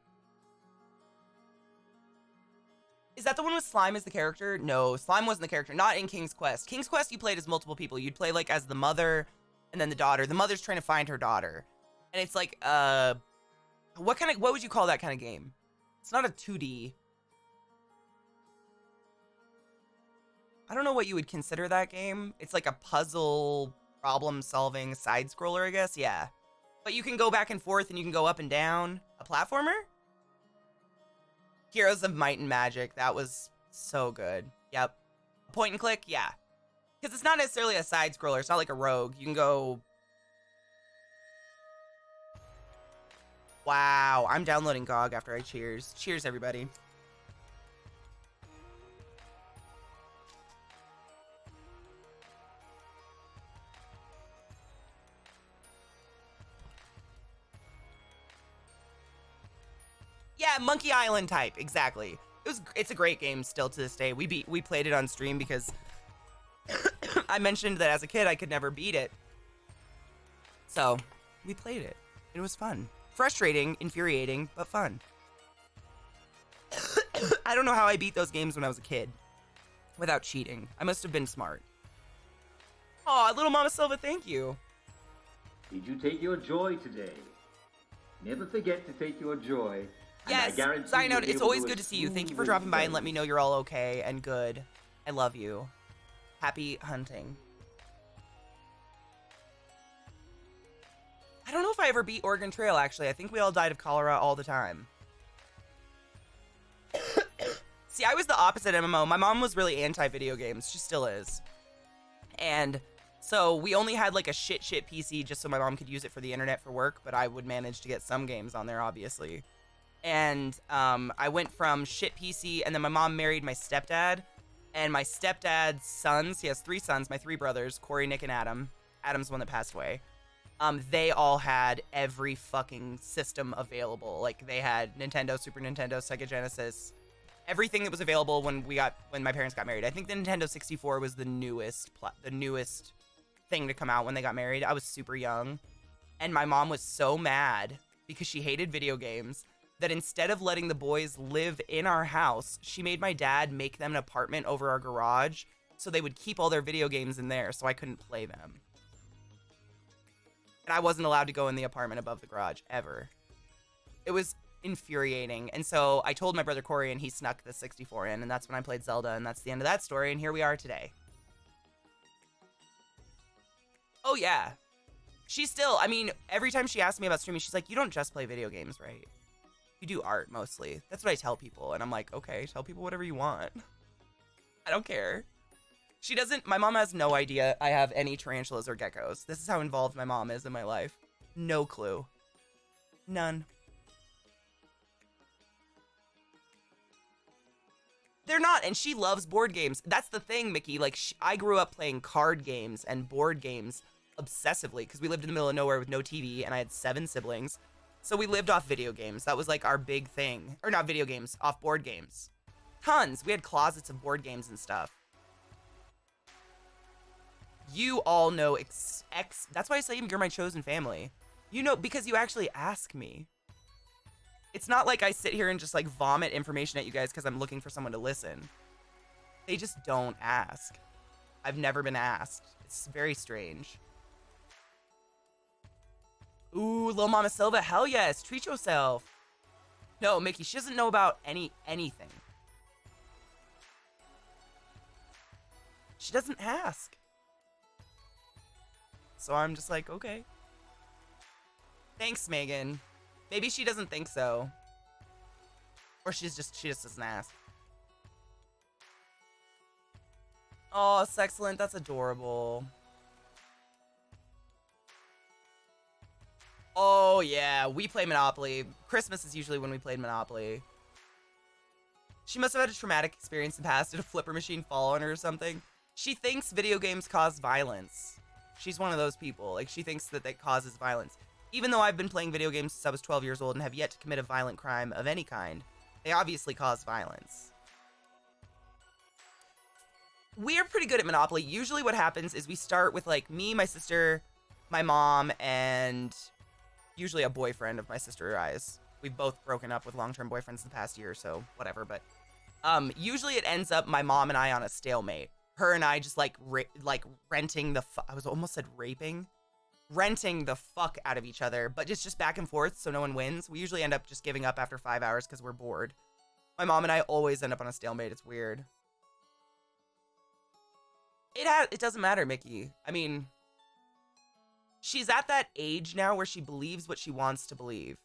Is that the one with Slime as the character? No, Slime wasn't the character. Not in King's Quest. King's Quest, you played as multiple people. You'd play, like, as the mother and then the daughter. The mother's trying to find her daughter. And it's like, what would you call that kind of game? It's not a 2D. I don't know what you would consider that game. It's like a puzzle, problem-solving side-scroller, I guess. Yeah. But you can go back and forth and you can go up and down. A platformer? Heroes of Might and Magic. That was so good. Yep. Point and click? Yeah. Because it's not necessarily a side-scroller. It's not like a rogue. You can go... Wow. I'm downloading GOG after I cheers. Cheers, everybody. Yeah, Monkey Island type, exactly. It's a great game still to this day. We played it on stream because I mentioned that as a kid I could never beat it. So, we played it. It was fun. Frustrating, infuriating, but fun. I don't know how I beat those games when I was a kid without cheating. I must have been smart. Aw, little Mama Silva, thank you. Did you take your joy today? Never forget to take your joy. Yes, side note, it's always good to see you. Thank you for dropping by and let me know you're all okay and good. I love you. Happy hunting. I don't know if I ever beat Oregon Trail, actually. I think we all died of cholera all the time. See, I was the opposite MMO. My mom was really anti-video games. She still is. And so we only had like a shit PC just so my mom could use it for the internet for work, but I would manage to get some games on there, obviously. And I went from shit PC, and then my mom married my stepdad. And my stepdad's sons, he has 3 sons, my 3 brothers, Corey, Nick, and Adam. Adam's the one that passed away. They all had every fucking system available. Like, they had Nintendo, Super Nintendo, Sega Genesis, everything that was available when my parents got married. I think the Nintendo 64 was the newest thing to come out when they got married. I was super young, and my mom was so mad because she hated video games that instead of letting the boys live in our house, she made my dad make them an apartment over our garage so they would keep all their video games in there so I couldn't play them. And I wasn't allowed to go in the apartment above the garage, ever. It was infuriating. And so I told my brother Corey, and he snuck the 64 in, and that's when I played Zelda, and that's the end of that story, and here we are today. Oh, yeah. She's still, I mean, every time she asks me about streaming, she's like, you don't just play video games, right? You do art, mostly. That's what I tell people, and I'm like, okay, tell people whatever you want. I don't care. She doesn't, my mom has no idea I have any tarantulas or geckos. This is how involved my mom is in my life. No clue. None. They're not, and she loves board games. That's the thing, Mickey. Like, I grew up playing card games and board games obsessively because we lived in the middle of nowhere with no TV, and I had 7 siblings. So we lived off video games. That was like our big thing. Or not video games, off board games. Tons. We had closets of board games and stuff. You all know that's why I say you're my chosen family. You know, because you actually ask me. It's not like I sit here and just like vomit information at you guys because I'm looking for someone to listen. They just don't ask. I've never been asked. It's very strange. Ooh, Lil Mama Silva, hell yes, treat yourself. No, Mickey, she doesn't know about anything. She doesn't ask. So I'm just like, okay. Thanks, Megan. Maybe she doesn't think so. Or she just doesn't ask. Oh, Sexcellent, that's adorable. Oh, yeah, we play Monopoly. Christmas is usually when we played Monopoly. She must have had a traumatic experience in the past. Did a flipper machine fall on her or something? She thinks video games cause violence. She's one of those people. Like, she thinks that causes violence. Even though I've been playing video games since I was 12 years old and have yet to commit a violent crime of any kind, they obviously cause violence. We're pretty good at Monopoly. Usually what happens is we start with, like, me, my sister, my mom, and usually a boyfriend of my sister or I's. We've both broken up with long-term boyfriends the past year, so whatever. But usually it ends up my mom and I on a stalemate. Her and I just like renting I was almost said raping. Renting the fuck out of each other, but just back and forth so no one wins. We usually end up just giving up after 5 hours because we're bored. My mom and I always end up on a stalemate. It's weird. It doesn't matter, Mickey. I mean, she's at that age now where she believes what she wants to believe.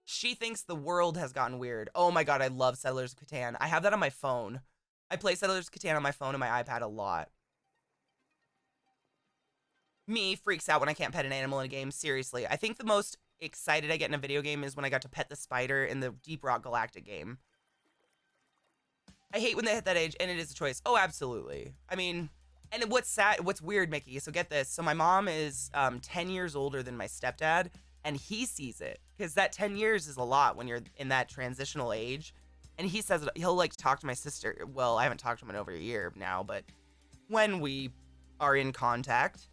She thinks the world has gotten weird. Oh my god, I love Settlers of Catan. I have that on my phone. I play Settlers of Catan on my phone and my iPad a lot. Me freaks out when I can't pet an animal in a game. Seriously. I think the most excited I get in a video game is when I got to pet the spider in the Deep Rock Galactic game. I hate when they hit that age, and it is a choice. Oh, absolutely. I mean, and what's weird, Mickey, so get this. So my mom is 10 years older than my stepdad, and he sees it. Because that 10 years is a lot when you're in that transitional age. And he says he'll like talk to my sister. Well, I haven't talked to him in over a year now, but when we are in contact,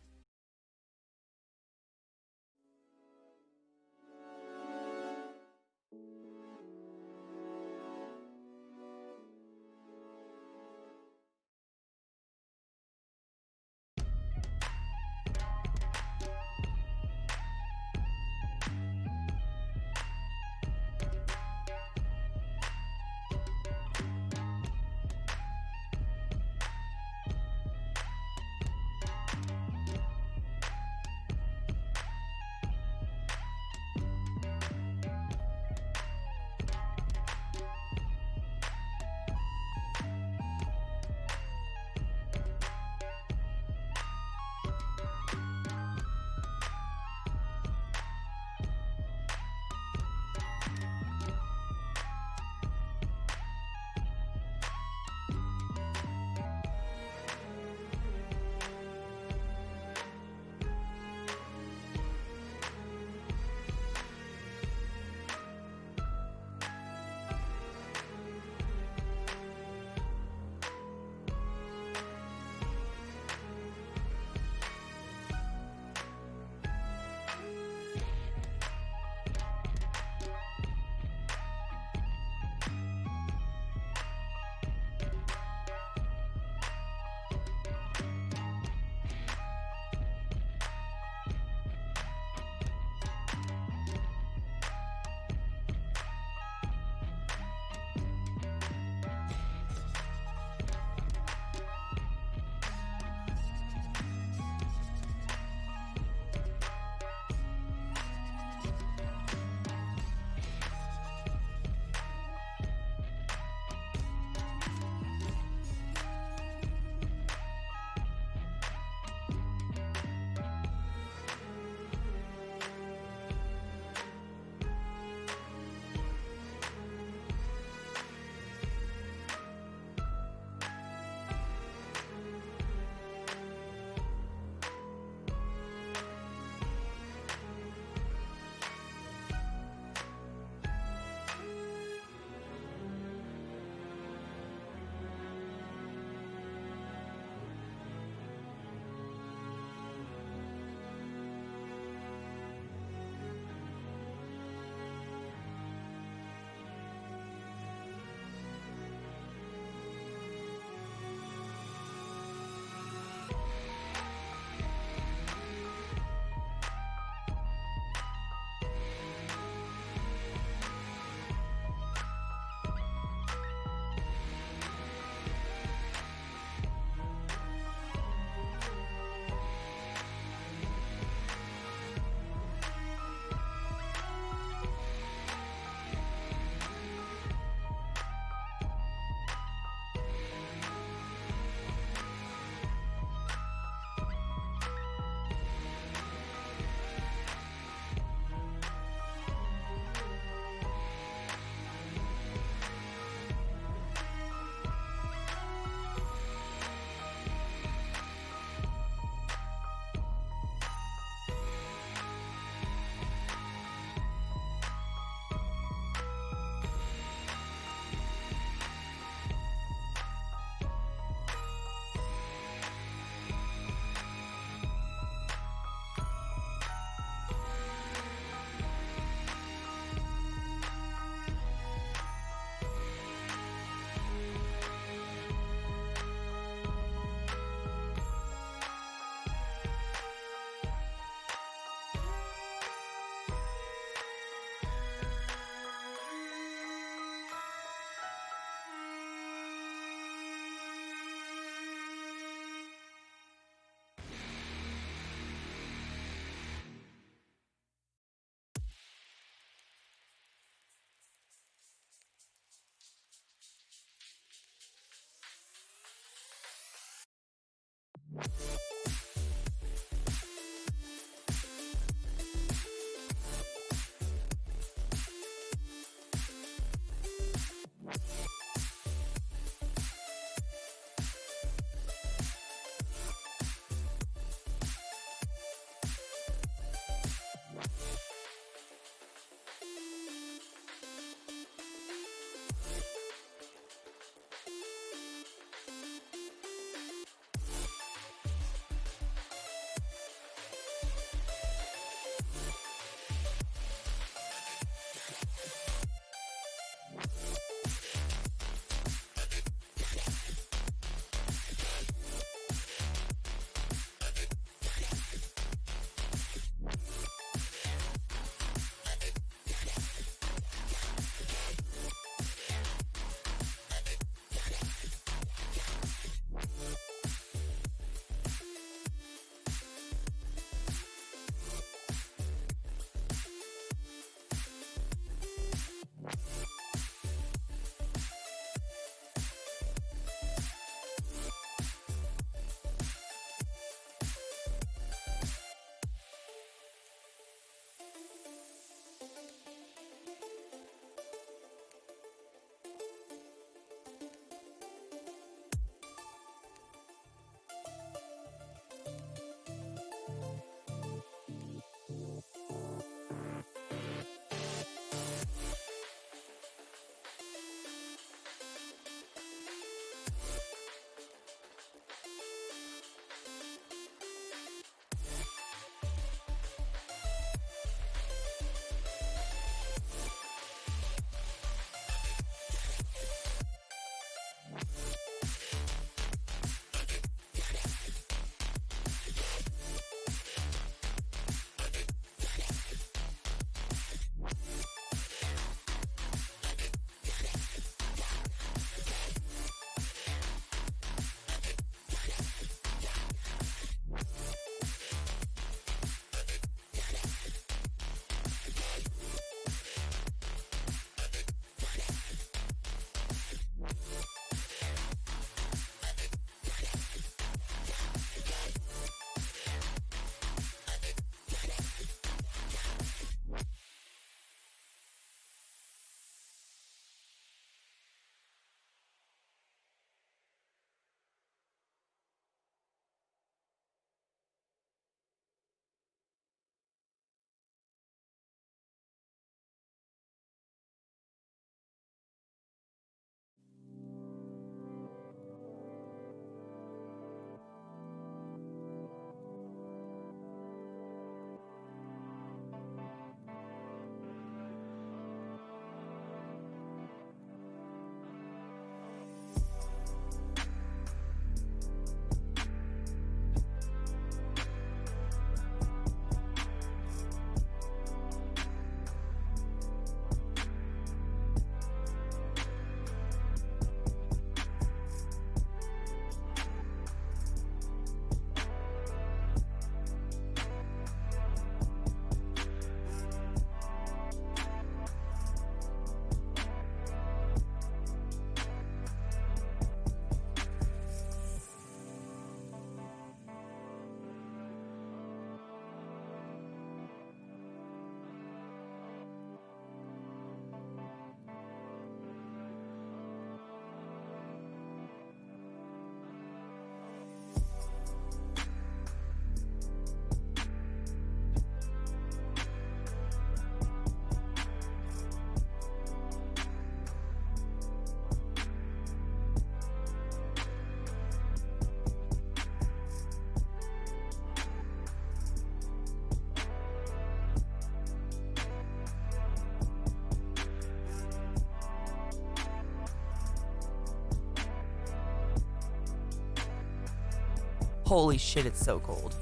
Holy shit, it's so cold.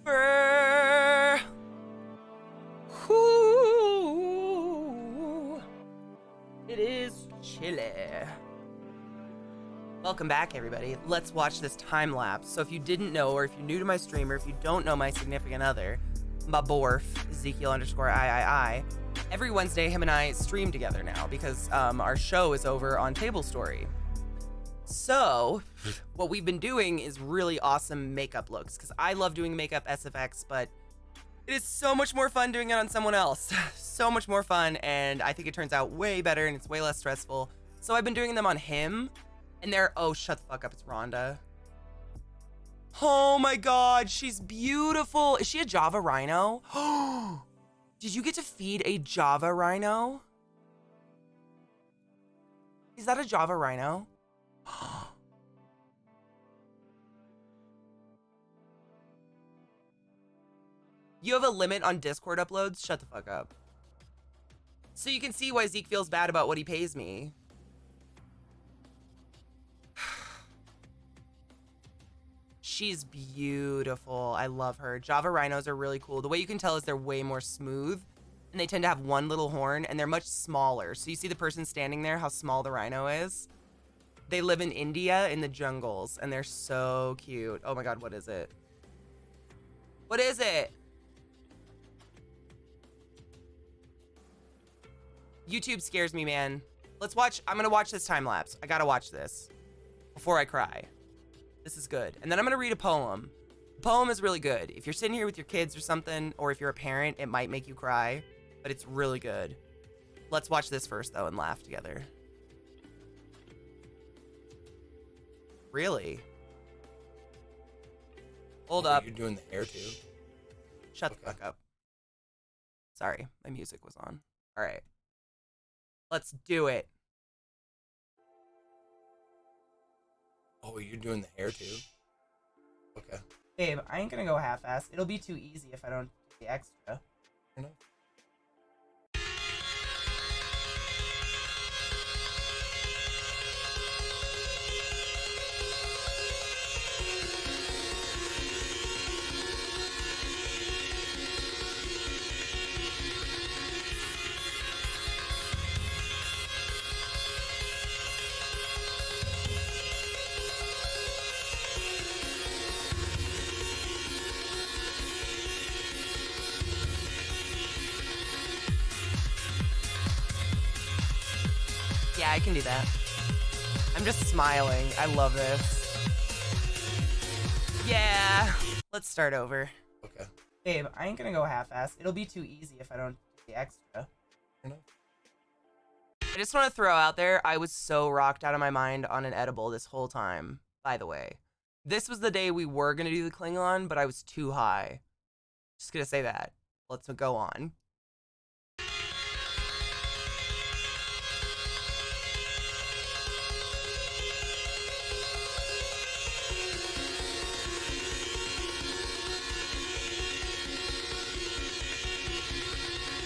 Brr. Ooh. It is chilly. Welcome back, everybody. Let's watch this time lapse. So if you didn't know, or if you're new to my stream, or if you don't know my significant other, my borf, Ezekiel_III, every Wednesday, him and I stream together now because our show is over on Table Story. So what we've been doing is really awesome makeup looks because I love doing makeup SFX, but it is so much more fun doing it on someone else. So much more fun, and I think it turns out way better and it's way less stressful. So I've been doing them on him, and they're, oh, shut the fuck up, it's Rhonda. Oh my god, she's beautiful. Is she a Java rhino? Did you get to feed a Java rhino? Is that a Java rhino? You have a limit on Discord uploads? Shut the fuck up. So you can see why Zeke feels bad about what he pays me. She's beautiful. I love her. Java rhinos are really cool. The way you can tell is they're way more smooth, and they tend to have one little horn, and they're much smaller. So you see the person standing there, how small the rhino is? They live in India in the jungles, and they're so cute. Oh my god, what is it? What is it? YouTube scares me, man. Let's watch. I'm gonna watch this time lapse. I gotta watch this before I cry. This is good. And then I'm gonna read a poem. The poem is really good. If you're sitting here with your kids or something, or if you're a parent, it might make you cry, but it's really good. Let's watch this first, though, and laugh together. Really? Hold up. You're doing the hair too? Shut the fuck up. Sorry, my music was on. All right. Let's do it. Oh, you're doing the hair too? Okay. Babe, I ain't gonna go half-ass. It'll be too easy if I don't do the extra. Fair enough. Yeah, I can do that. I'm just smiling. I love this. Yeah. Let's start over. Okay. Babe, I ain't gonna go half-ass. It'll be too easy if I don't do the extra. Fair enough. I just want to throw out there, I was so rocked out of my mind on an edible this whole time, by the way. This was the day we were gonna do the Klingon, but I was too high. Just gonna say that. Let's go on.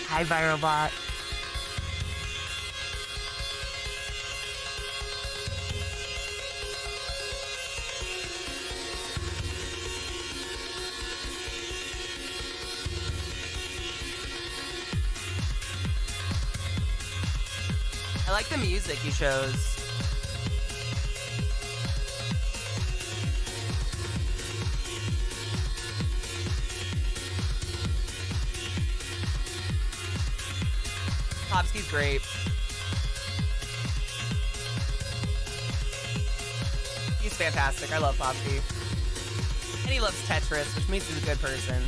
Hi, Viral Bot. I like the music he chose. Popsky's great. He's fantastic. I love Popsky. And he loves Tetris, which means he's a good person.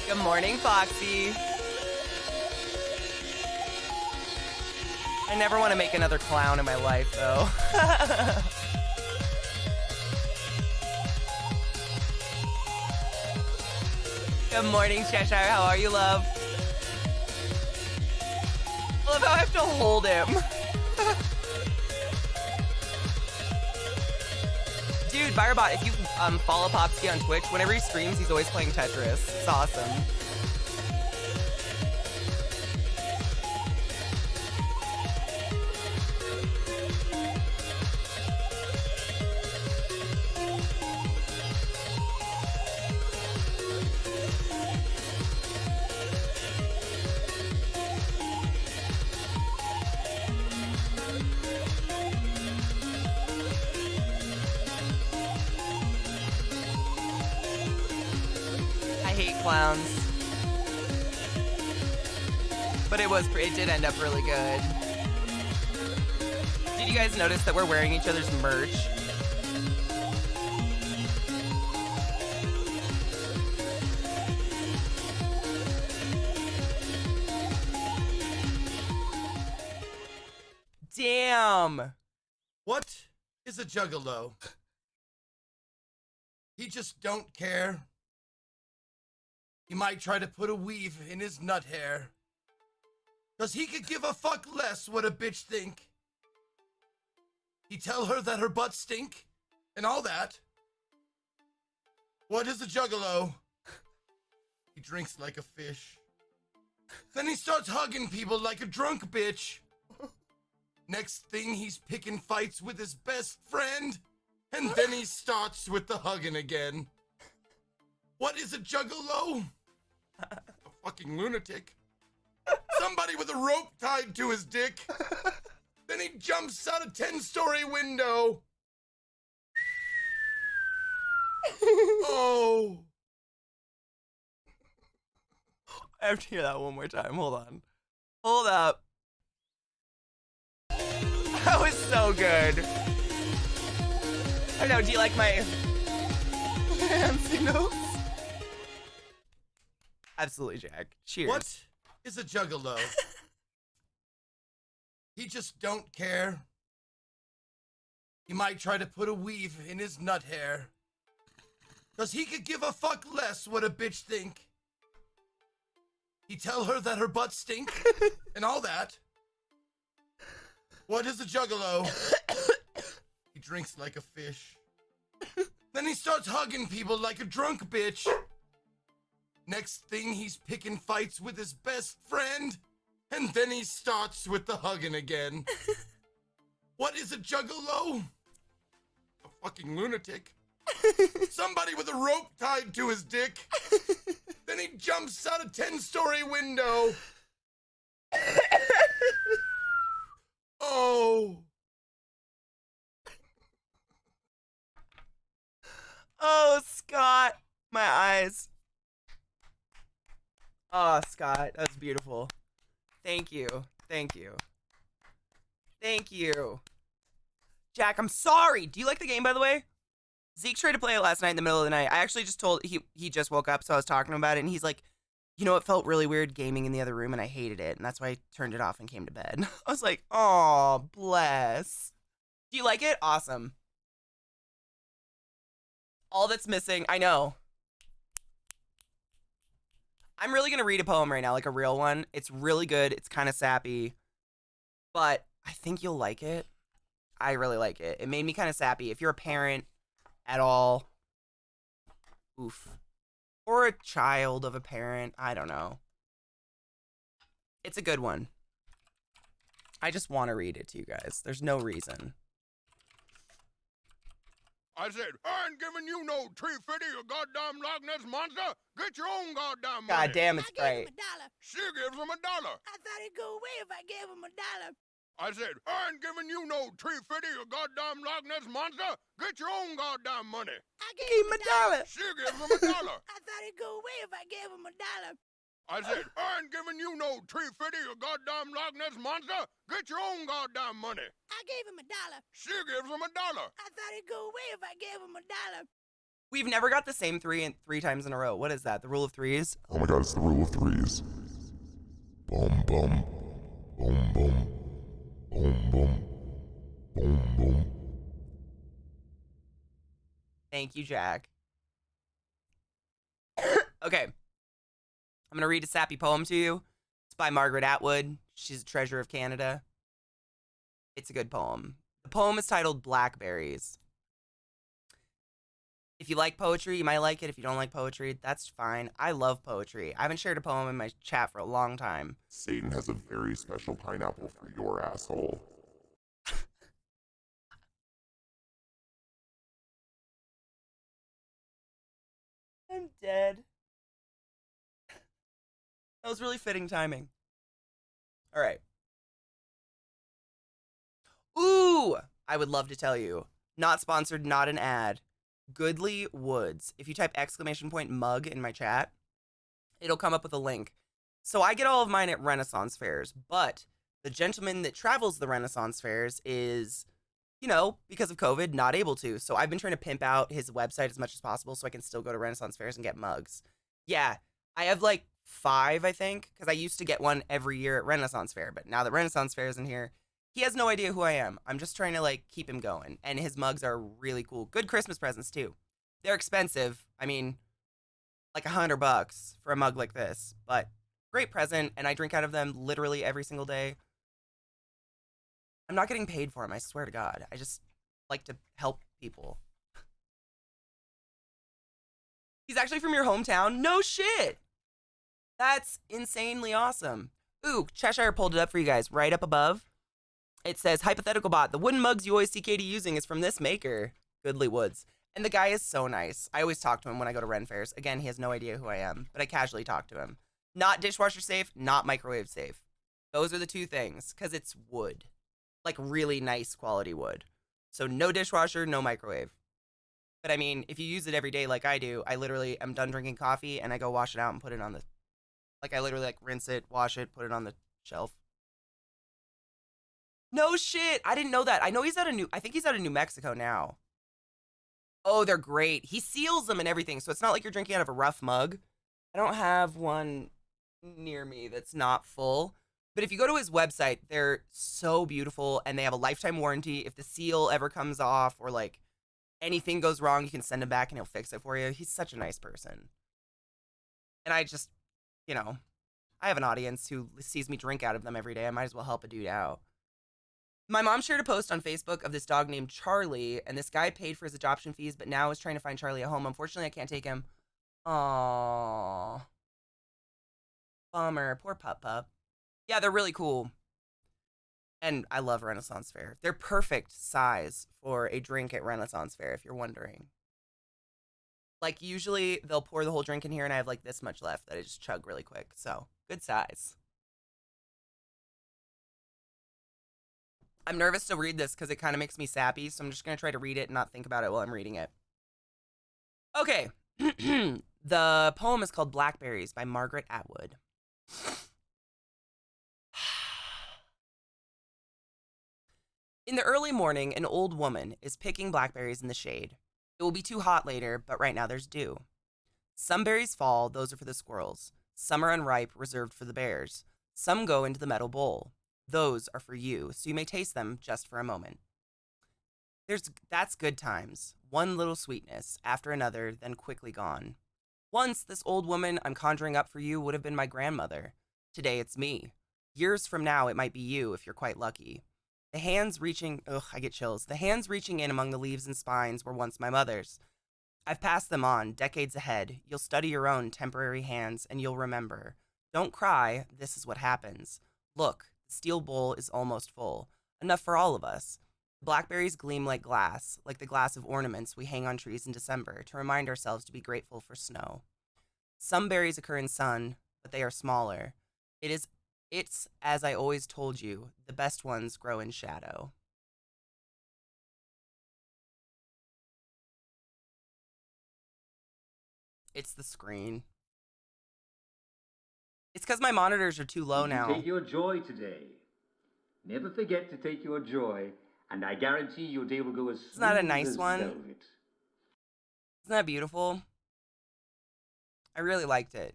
Good morning, Foxy. I never want to make another clown in my life, though. Good morning, Cheshire. How are you, love? I love how I have to hold him. Dude, Firebot, if you follow Popsky on Twitch, whenever he streams, he's always playing Tetris. It's awesome. Clowns, but it did end up really good. Did you guys notice that we're wearing each other's merch? Damn. What is a juggalo? He just don't care. He might try to put a weave in his nut hair. 'Cause he could give a fuck less what a bitch think. He tell her that her butt stink and all that. What is a juggalo? He drinks like a fish. Then he starts hugging people like a drunk bitch. Next thing he's picking fights with his best friend. And then he starts with the hugging again. What is a juggalo? A fucking lunatic. Somebody with a rope tied to his dick. Then he jumps out a 10-story window. Oh. I have to hear that one more time. Hold on. Hold up. That was so good. I don't know, do you like my fancy notes? Absolutely, Jack. Cheers. What is a juggalo? He just don't care. He might try to put a weave in his nut hair. 'Cause he could give a fuck less what a bitch think. He tell her that her butt stink and all that. What is a juggalo? He drinks like a fish. Then he starts hugging people like a drunk bitch. Next thing he's picking fights with his best friend. And then he starts with the hugging again. What is a juggalo? A fucking lunatic. Somebody with a rope tied to his dick. Then he jumps out a 10-story window. Oh. Oh, Scott. My eyes. Oh, Scott. That's beautiful. Thank you. Thank you. Thank you. Jack, I'm sorry. Do you like the game, by the way? Zeke tried to play it last night in the middle of the night. I actually just told, he just woke up, so I was talking to him about it, and he's like, you know, it felt really weird gaming in the other room, and I hated it, and that's why I turned it off and came to bed. I was like, oh, bless. Do you like it? Awesome. All that's missing, I know. I'm really going to read a poem right now, like a real one. It's really good. It's kind of sappy, but I think you'll like it. I really like it. It made me kind of sappy. If you're a parent at all, oof. Or a child of a parent, I don't know. It's a good one. I just want to read it to you guys. There's no reason. I said, I ain't giving you no tree fitty, you goddamn Loch Ness monster. Get your own goddamn money. God damn, it's I bright. gave him $1. She gives him $1. I thought he'd go away if I gave him $1. I said, I ain't giving you no tree fitty, you goddamn Loch Ness monster. Get your own goddamn money. I gave him $1. She gives him $1. I thought he'd go away if I gave him $1. I said, I ain't giving you no tree fitty, you goddamn Loch Ness monster. Get your own goddamn money. I gave him $1. She gives him $1. I thought he'd go away if I gave him $1. We've never got the same three times in a row. What is that? The rule of threes? Oh my god, it's the rule of threes. Boom, boom. Boom, boom. Boom, boom. Boom, boom. Thank you, Jack. Okay. I'm going to read a sappy poem to you. It's by Margaret Atwood. She's a treasure of Canada. It's a good poem. The poem is titled Blackberries. If you like poetry, you might like it. If you don't like poetry, that's fine. I love poetry. I haven't shared a poem in my chat for a long time. Satan has a very special pineapple for your asshole. I'm dead. That was really fitting timing. All right. Ooh, I would love to tell you. Not sponsored, not an ad. Goodly Woods. If you type !mug in my chat, it'll come up with a link. So I get all of mine at Renaissance fairs, but the gentleman that travels the Renaissance fairs is, because of COVID, not able to. So I've been trying to pimp out his website as much as possible so I can still go to Renaissance fairs and get mugs. Yeah, I have like 5, I think, because I used to get one every year at Renaissance fair, but now that Renaissance fair isn't here, he has no idea who I am. I'm just trying to like keep him going, and his mugs are really cool. Good Christmas presents too. They're expensive. I mean, like $100 for a mug like this, but great present, and I drink out of them literally every single day. I'm not getting paid for them, I swear to God. I just like to help people. He's actually from your hometown? No shit! That's insanely awesome. Ooh, Cheshire pulled it up for you guys right up above. It says, hypothetical bot, the wooden mugs you always see Katie using is from this maker, Goodly Woods. And the guy is so nice. I always talk to him when I go to Ren fairs. Again, he has no idea who I am, but I casually talk to him. Not dishwasher safe, not microwave safe. Those are the two things, because it's wood. Like really nice quality wood. So no dishwasher, no microwave. But I mean, if you use it every day like I do, I literally am done drinking coffee and I go wash it out and put it on the, like I literally like rinse it, wash it, put it on the shelf. No shit, I didn't know that. I know I think he's out of New Mexico now. Oh, they're great. He seals them and everything, so it's not like you're drinking out of a rough mug. I don't have one near me that's not full. But if you go to his website, they're so beautiful, and they have a lifetime warranty. If the seal ever comes off or like anything goes wrong, you can send him back and he'll fix it for you. He's such a nice person. And I just, I have an audience who sees me drink out of them every day. I might as well help a dude out. My mom shared a post on Facebook of this dog named Charlie, and this guy paid for his adoption fees, but now is trying to find Charlie a home. Unfortunately, I can't take him. Aww. Bummer. Poor pup. Yeah, they're really cool. And I love Renaissance Fair. They're perfect size for a drink at Renaissance Fair, if you're wondering. Like, usually they'll pour the whole drink in here, and I have like this much left that I just chug really quick. So, good size. I'm nervous to read this because it kind of makes me sappy, so I'm just going to try to read it and not think about it while I'm reading it. Okay. The poem is called Blackberries by Margaret Atwood. In the early morning, an old woman is picking blackberries in the shade. It will be too hot later, but right now there's dew. Some berries fall, those are for the squirrels. Some are unripe, reserved for the bears. Some go into the metal bowl. Those are for you, so you may taste them just for a moment. That's good times. One little sweetness, after another, then quickly gone. Once, this old woman I'm conjuring up for you would have been my grandmother. Today it's me. Years from now, it might be you, if you're quite lucky. The hands reaching, I get chills. The hands reaching in among the leaves and spines were once my mother's. I've passed them on, decades ahead. You'll study your own temporary hands, and you'll remember. Don't cry, this is what happens. Look, the steel bowl is almost full. Enough for all of us. Blackberries gleam like the glass of ornaments we hang on trees in December to remind ourselves to be grateful for snow. Some berries occur in sun, but they are smaller. It's, as I always told you, the best ones grow in shadow. It's the screen. It's because my monitors are too low now. Take your joy today. Never forget to take your joy, and I guarantee your day will go as smooth. Isn't that a nice as one? velvet. Isn't that beautiful? I really liked it.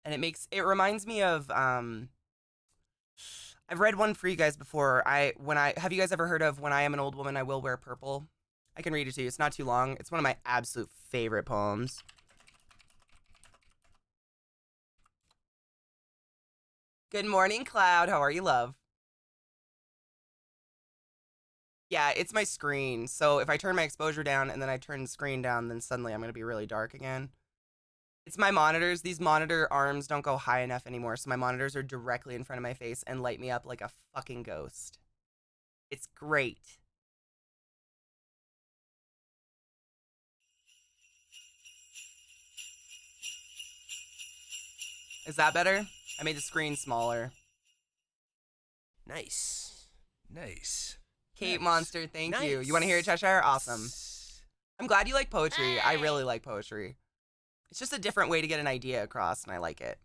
And it reminds me of, I've read one for you guys before. Have you guys ever heard of When I Am an Old Woman, I Will Wear Purple? I can read it to you. It's not too long. It's one of my absolute favorite poems. Good morning, Cloud. How are you, love? Yeah, it's my screen. So if I turn my exposure down and then I turn the screen down, then suddenly I'm going to be really dark again. It's my monitors. These monitor arms don't go high enough anymore, so my monitors are directly in front of my face and light me up like a fucking ghost. It's great. Is that better? I made the screen smaller. Nice. Nice. Kate Nice. Monster, thank you. Nice. You want to hear it, Cheshire? Awesome. I'm glad you like poetry. I really like poetry. It's just a different way to get an idea across, and I like it.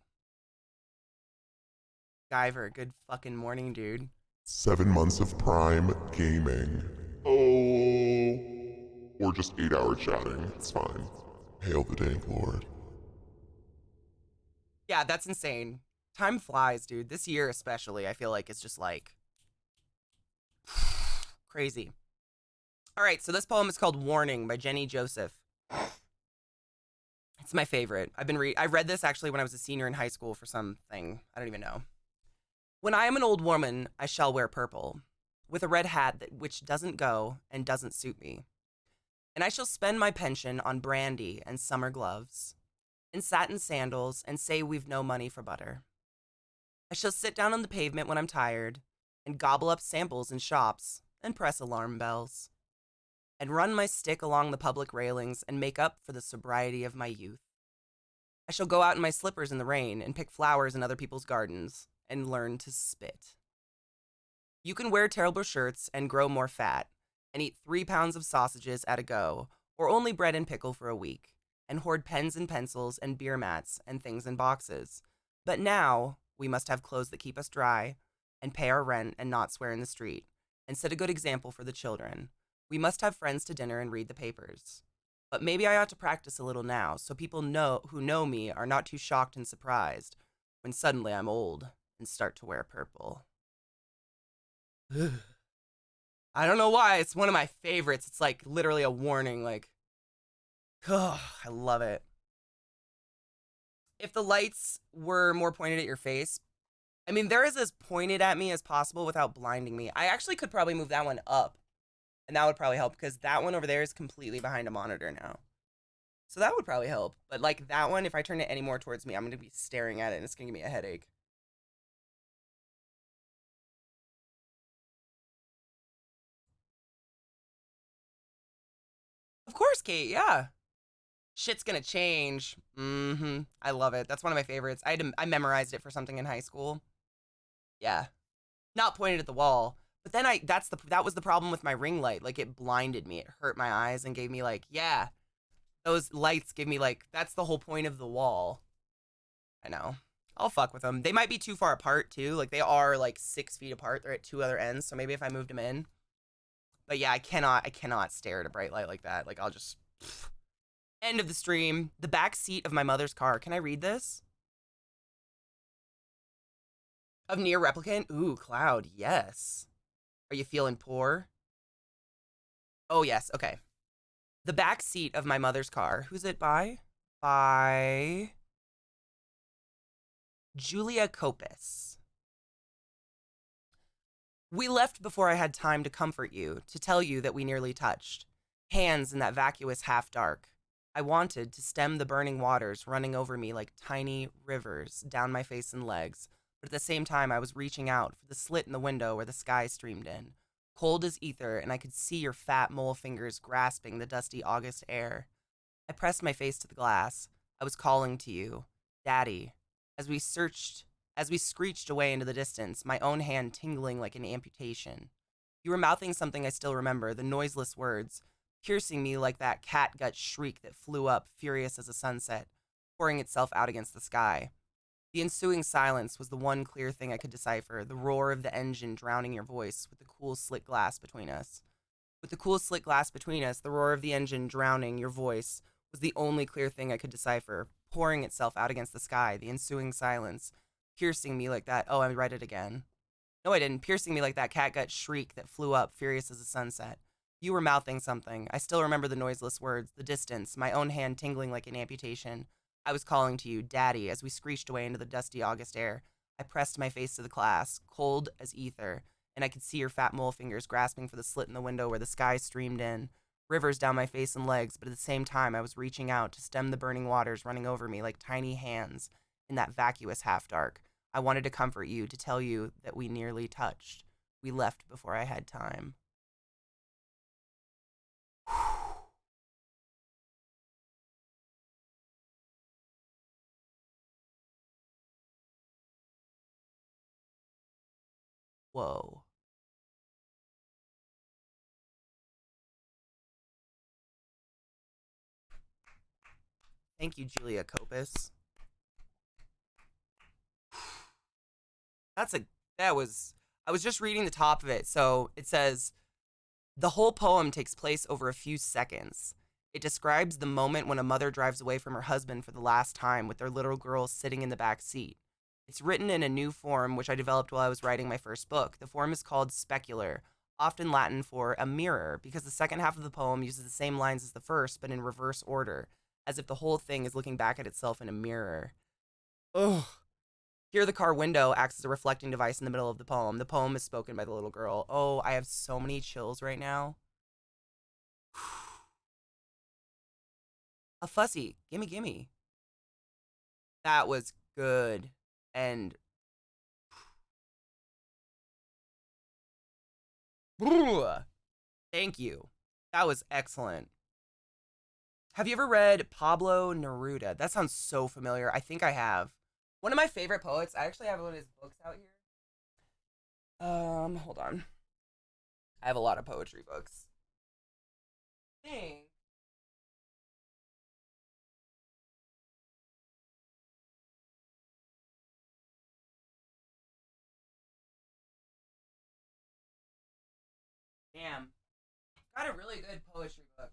Guyver, good fucking morning, dude. 7 months of prime gaming. Oh. Or just 8-hour chatting. It's fine. Hail the dank lord. Yeah, that's insane. Time flies, dude. This year especially, I feel like it's just like crazy. All right, so this poem is called Warning by Jenny Joseph. It's my favorite. I read this actually when I was a senior in high school for something. I don't even know. When I am an old woman, I shall wear purple, with a red hat which doesn't go and doesn't suit me. And I shall spend my pension on brandy and summer gloves, and satin sandals, and say we've no money for butter. I shall sit down on the pavement when I'm tired, and gobble up samples in shops, and press alarm bells, and run my stick along the public railings and make up for the sobriety of my youth. I shall go out in my slippers in the rain and pick flowers in other people's gardens, and learn to spit. You can wear terrible shirts and grow more fat, and eat 3 pounds of sausages at a go, or only bread and pickle for a week, and hoard pens and pencils and beer mats and things in boxes. But now we must have clothes that keep us dry, and pay our rent and not swear in the street, and set a good example for the children. We must have friends to dinner and read the papers. But maybe I ought to practice a little now, so people who know me are not too shocked and surprised when suddenly I'm old and start to wear purple. I don't know why, it's one of my favorites. It's like literally a warning, like, oh, I love it. If the lights were more pointed at your face, I mean, they're as pointed at me as possible without blinding me. I actually could probably move that one up, and that would probably help, because that one over there is completely behind a monitor now. So that would probably help. But like that one, if I turn it any more towards me, I'm going to be staring at it, and it's going to give me a headache. Of course, Kate, yeah. Shit's gonna change. I love it. That's one of my favorites. I memorized it for something in high school. Yeah. Not pointed at the wall. But then that was the problem with my ring light. Like, it blinded me. It hurt my eyes and gave me like, yeah. Those lights give me like, that's the whole point of the wall. I know. I'll fuck with them. They might be too far apart too. Like, they are like 6 feet apart. They're at 2 other ends. So maybe if I moved them in. But yeah, I cannot stare at a bright light like that. Like, I'll just... End of the stream. The back seat of my mother's car. Can I read this? Of Near Replicant? Ooh, Cloud, yes. Are you feeling poor? Oh, yes, okay. The back seat of my mother's car. Who's it by? By... Julia Copus. We left before I had time to comfort you, to tell you that we nearly touched. Hands in that vacuous half-dark. I wanted to stem the burning waters running over me like tiny rivers down my face and legs, but at the same time I was reaching out for the slit in the window where the sky streamed in, cold as ether, and I could see your fat mole fingers grasping the dusty August air. I pressed my face to the glass. I was calling to you, Daddy, as we screeched away into the distance, my own hand tingling like an amputation. You were mouthing something I still remember, the noiseless words, piercing me like that catgut shriek that flew up, furious as a sunset, pouring itself out against the sky. The ensuing silence was the one clear thing I could decipher, the roar of the engine drowning your voice with the cool slit glass between us. With the cool slit glass between us, the roar of the engine drowning your voice was the only clear thing I could decipher, pouring itself out against the sky, the ensuing silence, piercing me like that, oh, I read it again. No, I didn't, piercing me like that catgut shriek that flew up, furious as a sunset. You were mouthing something. I still remember the noiseless words, the distance, my own hand tingling like an amputation. I was calling to you, Daddy, as we screeched away into the dusty August air. I pressed my face to the glass, cold as ether, and I could see your fat mole fingers grasping for the slit in the window where the sky streamed in, rivers down my face and legs, but at the same time I was reaching out to stem the burning waters running over me like tiny hands in that vacuous half-dark. I wanted to comfort you, to tell you that we nearly touched. We left before I had time. Whoa. Thank you, Julia Copus. I was just reading the top of it. So it says, the whole poem takes place over a few seconds. It describes the moment when a mother drives away from her husband for the last time with their little girl sitting in the back seat. It's written in a new form, which I developed while I was writing my first book. The form is called specular, often Latin for a mirror, because the second half of the poem uses the same lines as the first, but in reverse order, as if the whole thing is looking back at itself in a mirror. Ugh. Here, the car window acts as a reflecting device in the middle of the poem. The poem is spoken by the little girl. Oh, I have so many chills right now. A fussy. Gimme, gimme. That was good. And thank you. That was excellent. Have you ever read Pablo Neruda? That sounds so familiar. I think I have. One of my favorite poets. I actually have one of his books out here. Hold on. I have a lot of poetry books. Dang. Damn. Got a really good poetry book.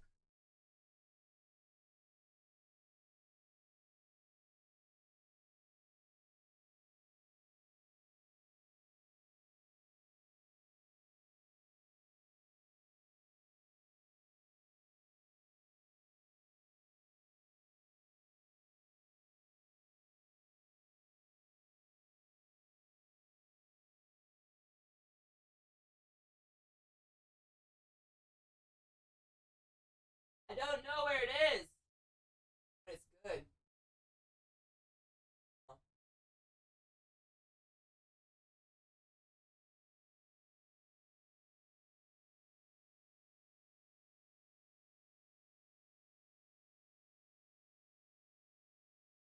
I don't know where it is, but it's good.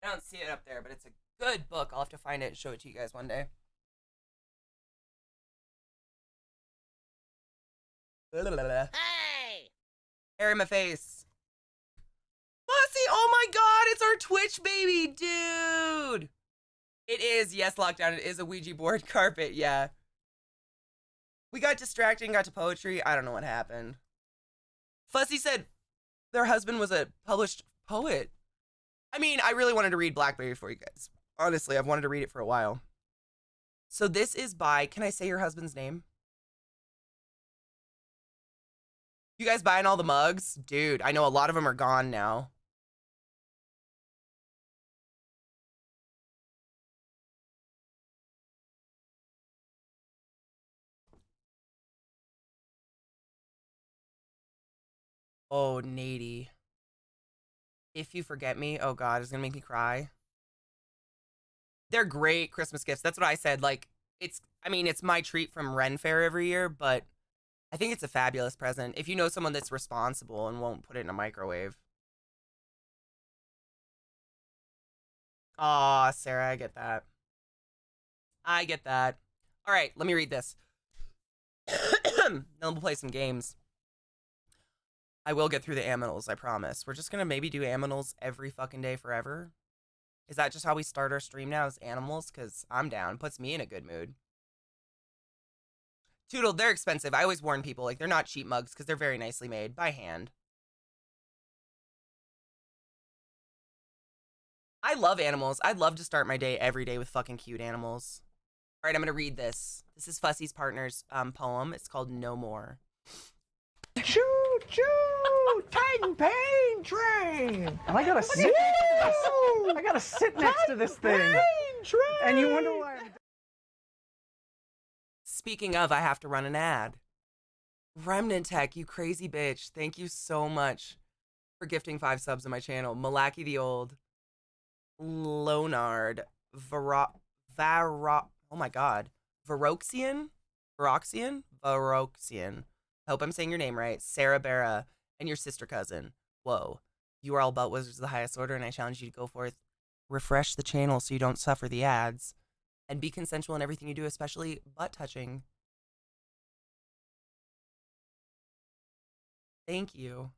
I don't see it up there, but it's a good book. I'll have to find it and show it to you guys one day. Hey! Hair in my face. Fussy, oh my god, it's our Twitch baby, dude. It is, yes, Lockdown, it is a Ouija board carpet, yeah. We got distracted and got to poetry. I don't know what happened. Fussy said their husband was a published poet. I mean, I really wanted to read Blackberry for you guys. Honestly, I've wanted to read it for a while. So this is by, can I say your husband's name? You guys buying all the mugs? Dude, I know a lot of them are gone now. Oh, Nady. If You Forget Me. Oh god, it's gonna make me cry. They're great Christmas gifts. That's what I said. Like, it's my treat from Ren Fair every year, but I think it's a fabulous present if you know someone that's responsible and won't put it in a microwave. Aw, Sarah, I get that. I get that. All right, let me read this. Then we'll play some games. I will get through the aminals, I promise. We're just gonna maybe do aminals every fucking day forever. Is that just how we start our stream now, as animals? Because I'm down. Puts me in a good mood. Toodle, they're expensive. I always warn people, like, they're not cheap mugs because they're very nicely made by hand. I love animals. I'd love to start my day every day with fucking cute animals. All right, I'm gonna read this. This is Fussy's partner's poem. It's called No More. Choo choo, Titan Pain Train. And I gotta sit. I gotta sit next to this thing. Train. And you wonder why I'm Speaking of, I have to run an ad. Remnant Tech, you crazy bitch. Thank you so much for gifting 5 subs on my channel. Malaki the Old, Lonard, oh my god. Varoxian. I hope I'm saying your name right. Sarah Barra, and your sister cousin. Whoa. You are all butt wizards of the highest order, and I challenge you to go forth. Refresh the channel so you don't suffer the ads. And be consensual in everything you do, especially butt touching. Thank you.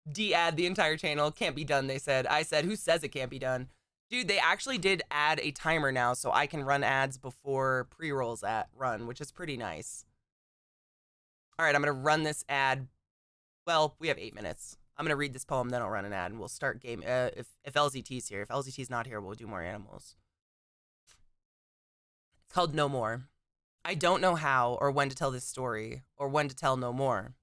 De-ad the entire channel. Can't be done, they said. I said, who says it can't be done? Dude, they actually did add a timer now so I can run ads before pre-rolls run, which is pretty nice. All right, I'm going to run this ad. Well, we have 8 minutes. I'm going to read this poem, then I'll run an ad, and we'll start game. If LZT's here. If LZT's not here, we'll do more animals. It's called No More. I don't know how or when to tell this story, or when to tell no more.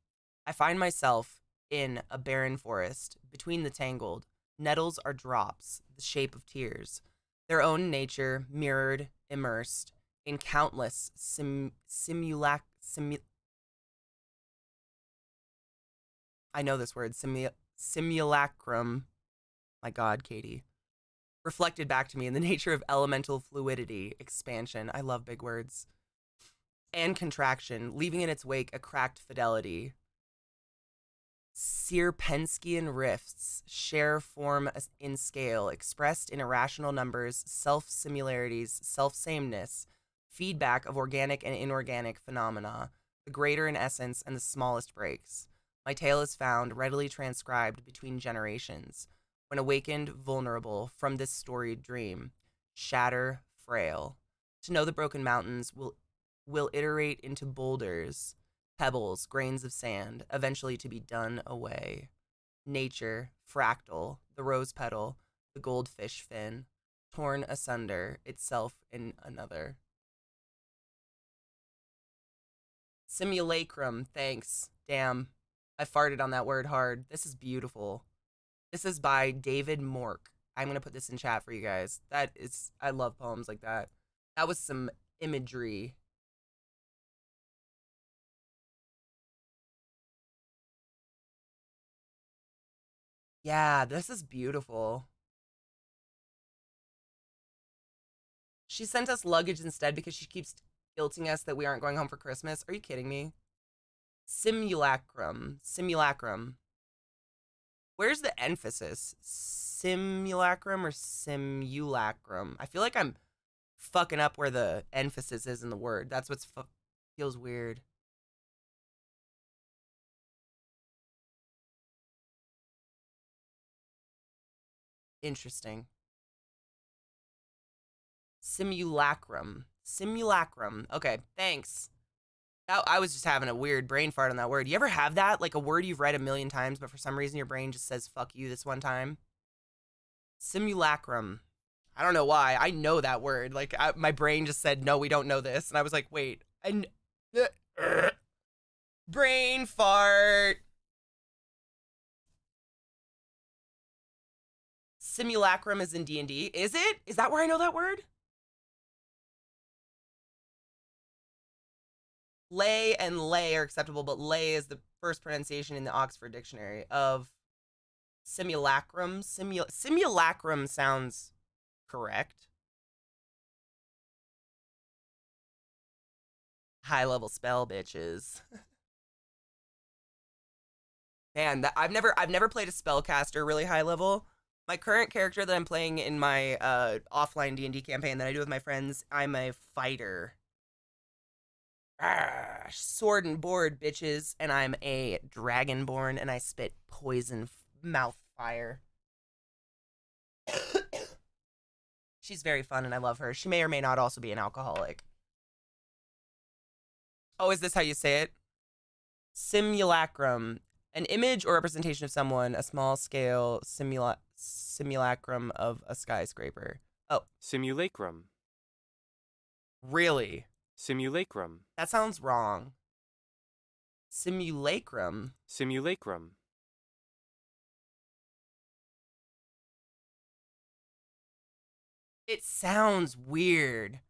I find myself in a barren forest. Between the tangled, nettles are drops, the shape of tears, their own nature mirrored, immersed in countless I know this word, simulacrum. My God, Katie. Reflected back to me in the nature of elemental fluidity, expansion. I love big words. And contraction, leaving in its wake a cracked fidelity. Sierpenskian rifts share form in scale, expressed in irrational numbers, self-similarities, self-sameness, feedback of organic and inorganic phenomena, the greater in essence and the smallest breaks. My tale is found readily transcribed between generations, when awakened vulnerable from this storied dream, shatter frail. To know the broken mountains will iterate into boulders, pebbles, grains of sand, eventually to be done away. Nature, fractal, the rose petal, the goldfish fin, torn asunder, itself in another. Simulacrum, thanks. Damn, I farted on that word hard. This is beautiful. This is by David Mork. I'm going to put this in chat for you guys. I love poems like that. That was some imagery. Yeah, this is beautiful. She sent us luggage instead because she keeps guilting us that we aren't going home for Christmas. Are you kidding me? Simulacrum. Where's the emphasis? Simulacrum or simulacrum? I feel like I'm fucking up where the emphasis is in the word. That's what feels weird. Interesting. Simulacrum. Okay, thanks. I was just having a weird brain fart on that word. You ever have that? Like a word you've read a million times, but for some reason your brain just says fuck you this one time? Simulacrum. I don't know why. I know that word. Like, my brain just said, no, we don't know this. And I was like, wait. Brain fart. Simulacrum is in D&D. Is it? Is that where I know that word? Lay and lay are acceptable, but lay is the first pronunciation in the Oxford Dictionary of simulacrum. Simulacrum sounds correct. High level spell, bitches. Man, I've never played a spellcaster really high level. My current character that I'm playing in my offline D&D campaign that I do with my friends, I'm a fighter. Sword and board, bitches, and I'm a dragonborn, and I spit poison mouth fire. She's very fun, and I love her. She may or may not also be an alcoholic. Oh, is this how you say it? Simulacrum. An image or representation of someone, a small-scale simulacrum of a skyscraper. Oh. Simulacrum. Really? Simulacrum. That sounds wrong. Simulacrum. Simulacrum. It sounds weird.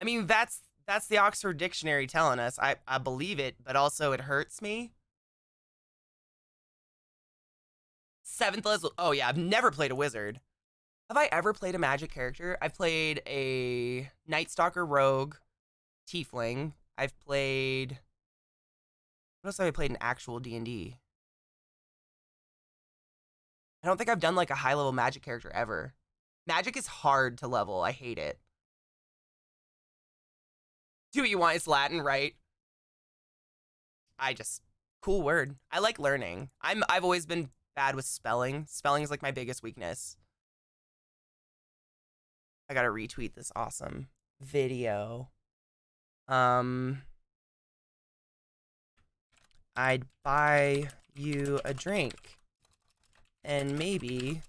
I mean, that's That's the Oxford Dictionary telling us. I believe it, but also it hurts me. Seventh level. Oh, yeah. I've never played a wizard. Have I ever played a magic character? I've played a Night Stalker Rogue Tiefling. I've played... What else have I played in actual D&D? I don't think I've done like a high-level magic character ever. Magic is hard to level. I hate it. Do what you want. It's Latin, right? Cool word. I like learning. I've always been bad with spelling. Spelling is like my biggest weakness. I gotta retweet this awesome video. I'd buy you a drink and maybe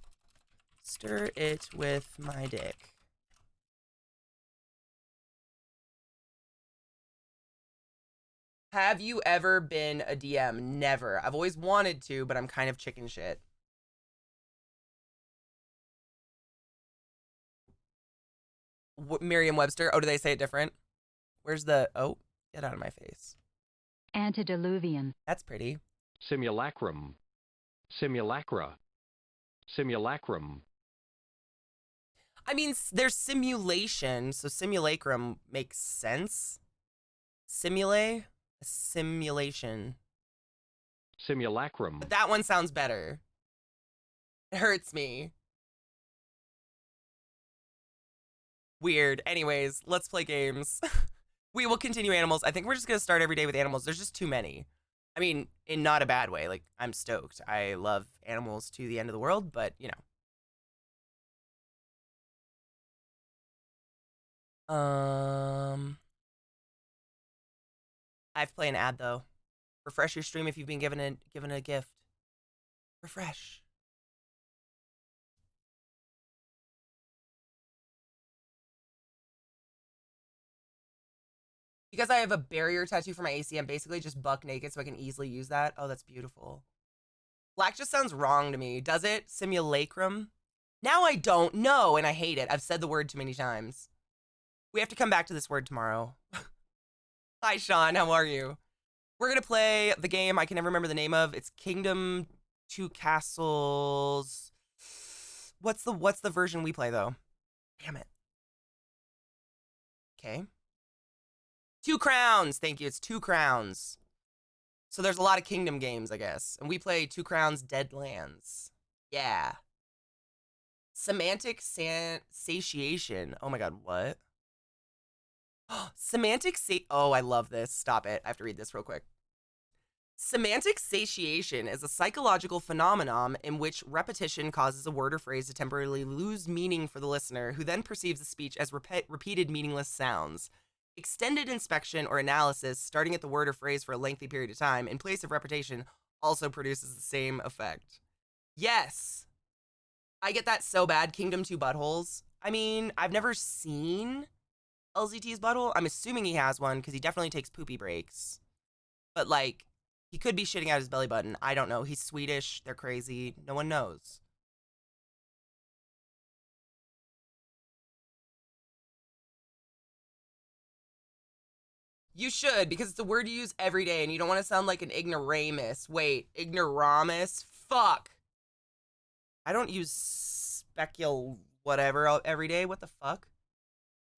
stir it with my dick. Have you ever been a DM? Never. I've always wanted to, but I'm kind of chicken shit. Merriam-Webster. Oh, do they say it different? Where's the... Oh, get out of my face. Antediluvian. That's pretty. Simulacrum. Simulacra. Simulacrum. I mean, there's simulation, so simulacrum makes sense. Simulate? A simulation. Simulacrum. But that one sounds better. It hurts me. Weird. Anyways, let's play games. We will continue animals. I think we're just going to start every day with animals. There's just too many. I mean, in not a bad way. Like, I'm stoked. I love animals to the end of the world, but, you know. I have to play an ad, though. Refresh your stream if you've been given a gift. Refresh. Because I have a barrier tattoo for my AC, I'm basically just buck naked so I can easily use that. Oh, that's beautiful. Black just sounds wrong to me. Does it? Simulacrum? Now I don't know, and I hate it. I've said the word too many times. We have to come back to this word tomorrow. Hi, Sean. How are you? We're going to play the game I can never remember the name of. It's Kingdom Two Castles. What's the version we play, though? Damn it. Okay. Two Crowns. Thank you. It's Two Crowns. So there's a lot of kingdom games, I guess. And we play Two Crowns Deadlands. Yeah. Semantic satiation. Oh my god, what? Oh, I love this. Stop it. I have to read this real quick. Semantic satiation is a psychological phenomenon in which repetition causes a word or phrase to temporarily lose meaning for the listener, who then perceives the speech as repeated meaningless sounds. Extended inspection or analysis, starting at the word or phrase for a lengthy period of time, in place of repetition, also produces the same effect. Yes! I get that so bad. Kingdom Two Buttholes. I mean, I've never seen LZT's butthole. I'm assuming he has one, because he definitely takes poopy breaks. But, like, he could be shitting out his belly button. I don't know. He's Swedish. They're crazy. No one knows. You should, because it's a word you use every day, and you don't want to sound like an ignoramus. Wait, ignoramus? Fuck. I don't use specul whatever every day. What the fuck?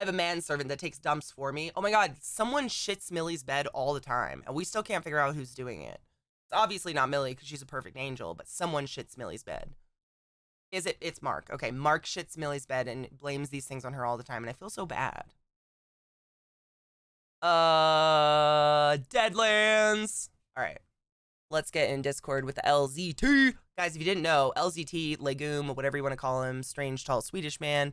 I have a manservant that takes dumps for me. Oh my god, someone shits Millie's bed all the time, and we still can't figure out who's doing it. It's obviously not Millie, because she's a perfect angel, but someone shits Millie's bed. Is it? It's Mark. Okay, Mark shits Millie's bed and blames these things on her all the time, and I feel so bad. Deadlands. All right. Let's get in Discord with the LZT. Guys, if you didn't know, LZT, Legume, whatever you want to call him, strange, tall Swedish man,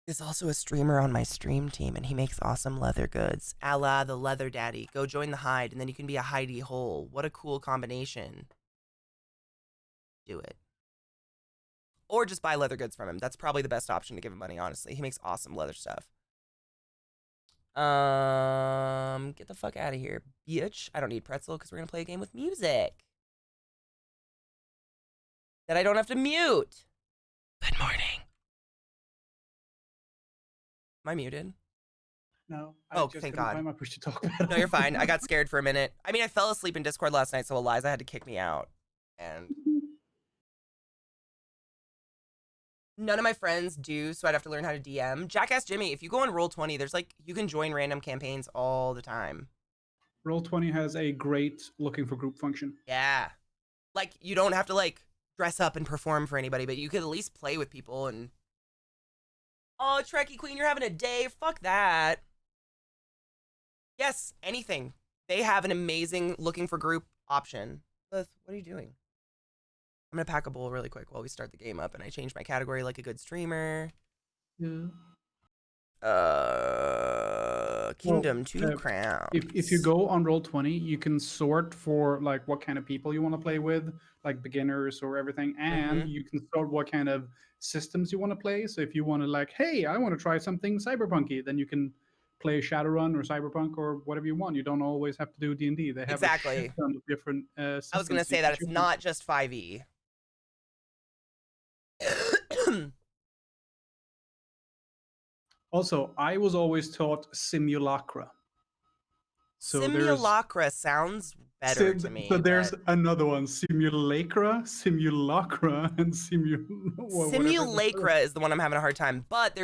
is also a streamer on my stream team, and he makes awesome leather goods. A la the leather daddy. Go join the hide, and then you can be a hidey hole. What a cool combination. Do it. Or just buy leather goods from him. That's probably the best option to give him money, honestly. He makes awesome leather stuff. Get the fuck out of here, bitch. I don't need pretzel because we're gonna play a game with music that I don't have to mute. Good morning. Am I muted? No. Oh, just thank couldn't God. find my push to talk about. No, you're fine. I got scared for a minute. I mean, I fell asleep in Discord last night, so Eliza had to kick me out. And none of my friends do, so I'd have to learn how to DM. Jackass Jimmy, if you go on Roll20, there's like, you can join random campaigns all the time. Roll20 has a great looking for group function. Yeah. Like, you don't have to like dress up and perform for anybody, but you could at least play with people and... Oh, Trekkie Queen, you're having a day. Fuck that. Yes, anything. They have an amazing looking for group option. What are you doing? I'm gonna pack a bowl really quick while we start the game up, and I change my category like a good streamer. Yeah. Kingdom 2 Crowns. If you go on Roll20, you can sort for like what kind of people you want to play with, like beginners or everything, and you can sort what kind of systems you want to play. So if you want to like, hey, I want to try something cyberpunky, then you can play Shadowrun or Cyberpunk or whatever you want. You don't always have to do D&D. They have exactly a shit ton of different systems. I was gonna say that it's not just 5e. Also, I was always taught simulacra. So simulacra sounds better to me. So there's another one: simulacra, and simulacra is the one I'm having a hard time. But there's